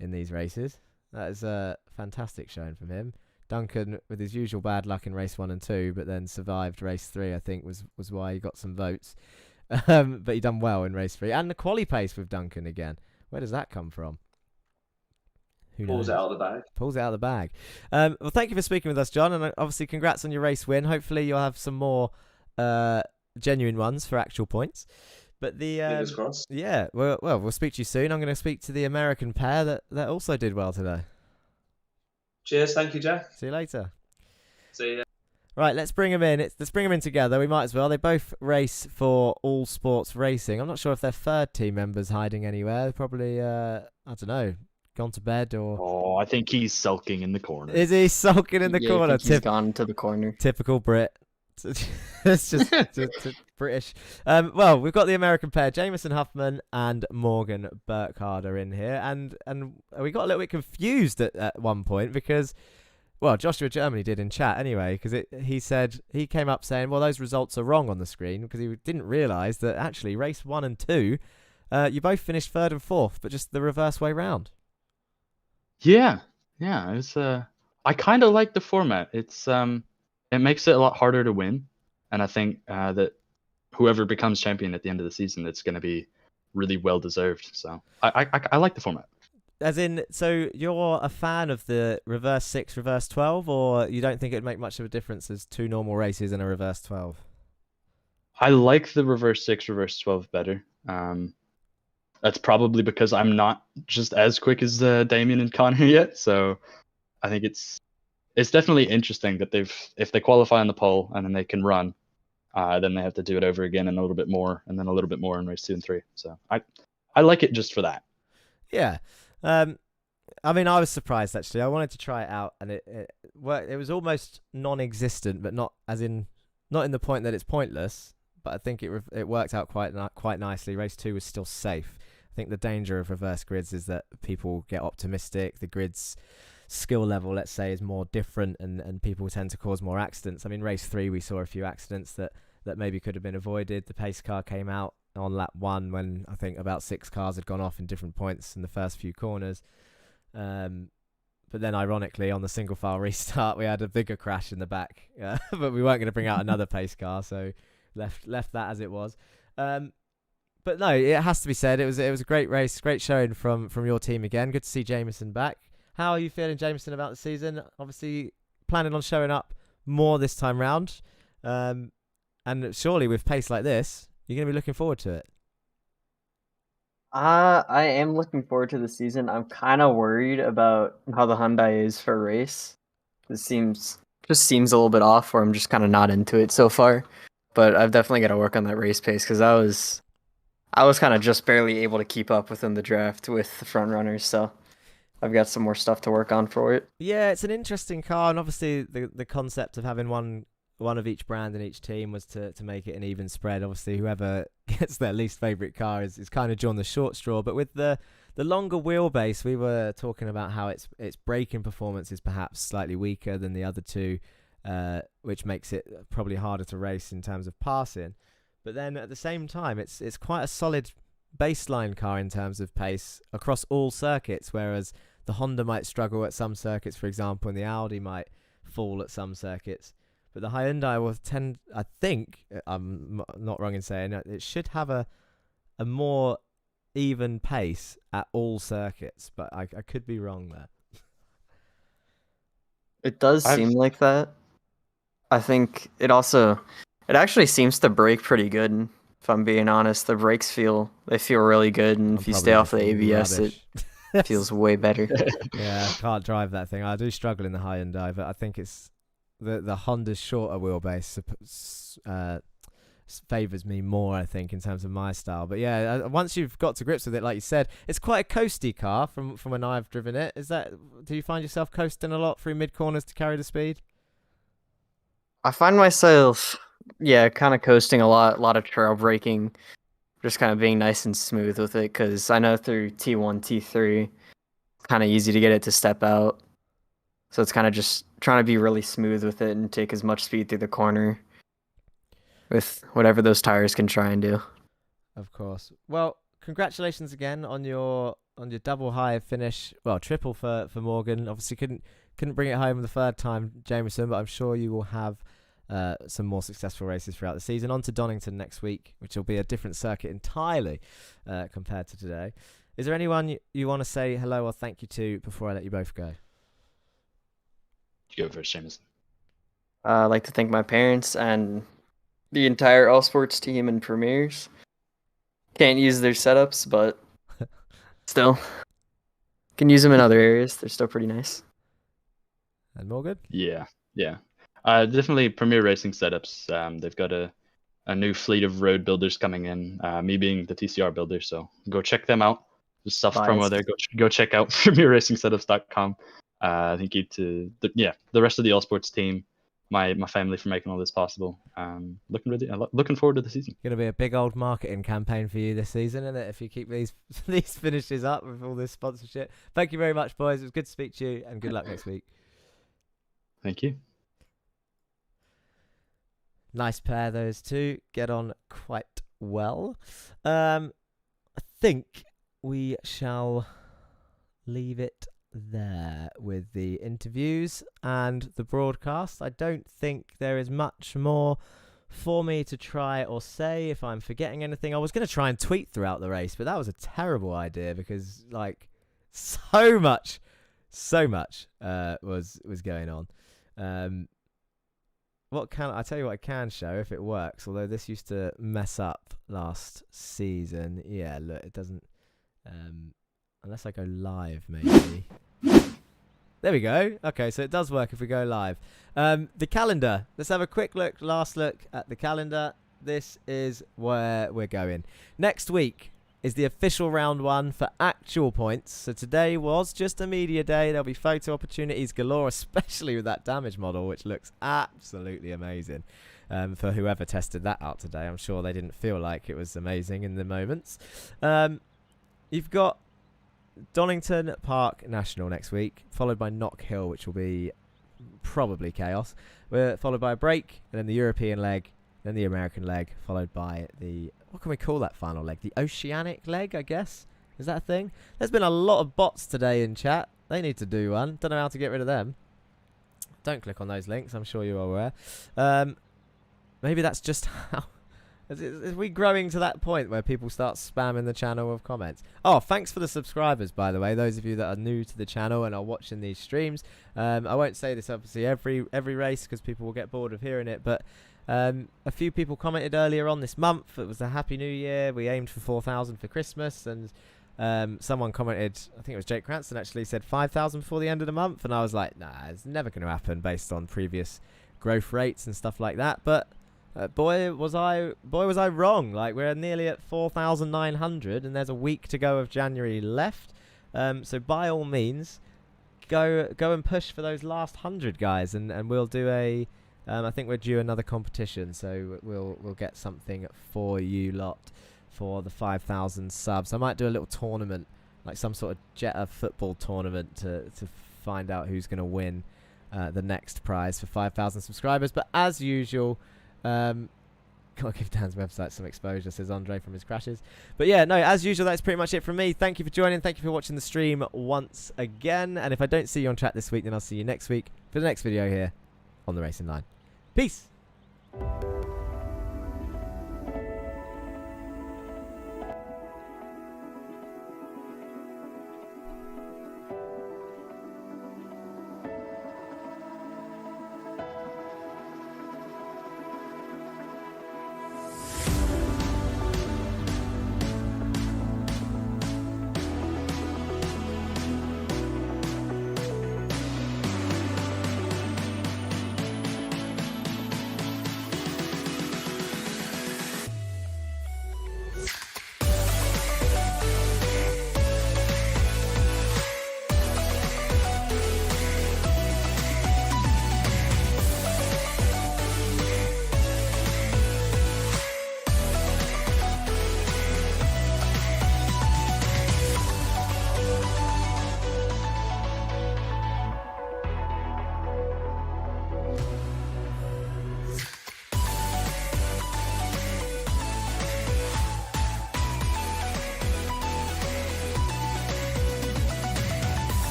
in these races. That is a fantastic showing from him. Duncan, with his usual bad luck in race 1 and 2, but then survived race 3, I think was why he got some votes. But he done well in race 3. And the quali pace with Duncan again. Where does that come from? Who knows? Pulls it out of the bag. Pulls it out of the bag. Well, thank you for speaking with us, John. And obviously, congrats on your race win. Hopefully, you'll have some more genuine ones for actual points. But the Fingers crossed. yeah, well, we'll speak to you soon. I'm going to speak to the American pair that also did well today. Cheers. Thank you, Jack. See you later. See ya. Right, let's bring them in. Let's bring them in together. We might as well. They both race for All Sports Racing. I'm not sure if their third team member's hiding anywhere. They're probably, I don't know, gone to bed or... Oh, I think he's sulking in the corner. Is he sulking in the Yeah, corner? I think he's gone to the corner. Typical Brit. It's just British. Well, we've got the American pair, Jameson Huffman and Morgan Burkhardt in here, and we got a little bit confused at one point because, well, Joshua Germany did in chat anyway, because he came up saying, well, those results are wrong on the screen, because he didn't realise that actually race 1 and 2, you both finished 3rd and 4th, but just the reverse way round. Yeah. It's I kind of like the format. It makes it a lot harder to win, and I think that whoever becomes champion at the end of the season, it's going to be really well deserved. So I like the format. As in, so you're a fan of the reverse 6, reverse 12, or you don't think it would make much of a difference as 2 normal races and a reverse 12? I like the reverse 6, reverse 12 better. That's probably because I'm not just as quick as Damien and Connor yet. So I think it's definitely interesting that if they qualify on the pole and then they can run, then they have to do it over again and a little bit more, and then a little bit more in race 2 and 3. So I like it just for that. Yeah. I mean, I was surprised actually. I wanted to try it out, and it worked. It was almost non-existent, but not in the point that it's pointless. But I think it worked out quite nicely. Race 2 was still safe. I think the danger of reverse grids is that people get optimistic. The grid's skill level, let's say, is more different, and people tend to cause more accidents. I mean, race 3 we saw a few accidents that maybe could have been avoided. The pace car came out on lap 1 when I think about 6 cars had gone off in different points in the first few corners. But then ironically on the single file restart we had a bigger crash in the back, but we weren't going to bring out another pace car, so left that as it was. But no, it has to be said, it was a great race, great showing from your team again. Good to see Jameson back. How are you feeling, Jameson, about the season? Obviously planning on showing up more this time round, and surely with pace like this you're going to be looking forward to it. I am looking forward to the season. I'm kind of worried about how the Hyundai is for a race. It seems a little bit off, or I'm just kind of not into it so far. But I've definitely got to work on that race pace, because I was kind of just barely able to keep up within the draft with the front runners. So I've got some more stuff to work on for it. Yeah, it's an interesting car, and obviously the concept of having one of each brand in each team was to make it an even spread. Obviously, whoever gets their least favourite car is kind of drawn the short straw. But with the longer wheelbase, we were talking about how its braking performance is perhaps slightly weaker than the other two, which makes it probably harder to race in terms of passing. But then at the same time, it's quite a solid baseline car in terms of pace across all circuits, whereas the Honda might struggle at some circuits, for example, and the Audi might fall at some circuits. But the Hyundai will tend, I think, I'm not wrong in saying, it should have a more even pace at all circuits, but I could be wrong there. It does seem like that. I think it actually seems to brake pretty good. If I'm being honest, the brakes feel really good, and if you stay off the ABS, rubbish. it feels way better. Yeah, I can't drive that thing. I do struggle in the Hyundai, but I think it's the Honda's shorter wheelbase favours me more, I think, in terms of my style. But yeah, once you've got to grips with it, like you said, it's quite a coasty car from when I've driven it. Do you find yourself coasting a lot through mid corners to carry the speed? I find myself, kind of coasting a lot of trail braking, just kind of being nice and smooth with it, because I know through T1, T3, it's kind of easy to get it to step out. So it's kind of just trying to be really smooth with it and take as much speed through the corner with whatever those tires can try and do. Of course. Well, congratulations again on your double high finish. Well, triple for Morgan. Obviously couldn't bring it home the third time, Jameson, but I'm sure you will have some more successful races throughout the season. On to Donington next week, which will be a different circuit entirely compared to today. Is there anyone you want to say hello or thank you to before I let you both go? You go first, Jameson. I'd like to thank my parents and the entire All Sports team and Premiers. Can't use their setups, but still can use them in other areas. They're still pretty nice. And Morgan? Yeah. Definitely Premier Racing setups. They've got a new fleet of road builders coming in. Me being the TCR builder, so go check them out. There's self promo there. Go check out PremierRacingSetups.com. Thank you to the rest of the All Sports team, my family for making all this possible. Looking forward to the season. Going to be a big old marketing campaign for you this season, isn't it? If you keep these finishes up with all this sponsorship. Thank you very much, boys. It was good to speak to you, and good luck next week. Thank you. Nice pair, those two. Get on quite well. I think we shall leave it there with the interviews and the broadcast. I don't think there is much more for me to try or say. If I'm forgetting anything, I was going to try and tweet throughout the race, but that was a terrible idea because so much was going on. I tell you what I can show if it works, although this used to mess up last season. Yeah, look, it doesn't unless I go live, maybe. There we go. Okay, so it does work if we go live. The calendar. Let's have a quick last look at the calendar. This is where we're going. Next week is the official round one for actual points. So today was just a media day. There'll be photo opportunities galore, especially with that damage model, which looks absolutely amazing. For whoever tested that out today, I'm sure they didn't feel like it was amazing in the moments. You've got Donington Park National next week, followed by Knock Hill, which will be probably chaos. We're followed by a break, and then the European leg, then the American leg, followed by the, what can we call that final leg? The Oceanic leg, I guess? Is that a thing? There's been a lot of bots today in chat. They need to do one. Don't know how to get rid of them. Don't click on those links, I'm sure you are aware. Maybe that's just how... Is we growing to that point where people start spamming the channel with comments? Oh, thanks for the subscribers, by the way. Those of you that are new to the channel and are watching these streams. I won't say this obviously every race because people will get bored of hearing it. But a few people commented earlier on this month. It was a Happy New Year. We aimed for 4,000 for Christmas. And someone commented, I think it was Jake Cranston actually, said 5,000 before the end of the month. And I was like, nah, it's never going to happen based on previous growth rates and stuff like that. But... boy was I wrong. Like, we're nearly at 4,900 and there's a week to go of January left. So by all means, go and push for those last 100 guys, and we'll do a I think we're due another competition, so we'll get something for you lot for the 5,000 subs. I might do a little tournament, like some sort of Jetta football tournament to find out who's going to win the next prize for 5,000 subscribers. But as usual, can't give Dan's website some exposure, says Andre from his crashes. But yeah, no, as usual, that's pretty much it from me. Thank you for joining. Thank you for watching the stream once again. And if I don't see you on chat this week, then I'll see you next week for the next video here on the Racing Line. Peace.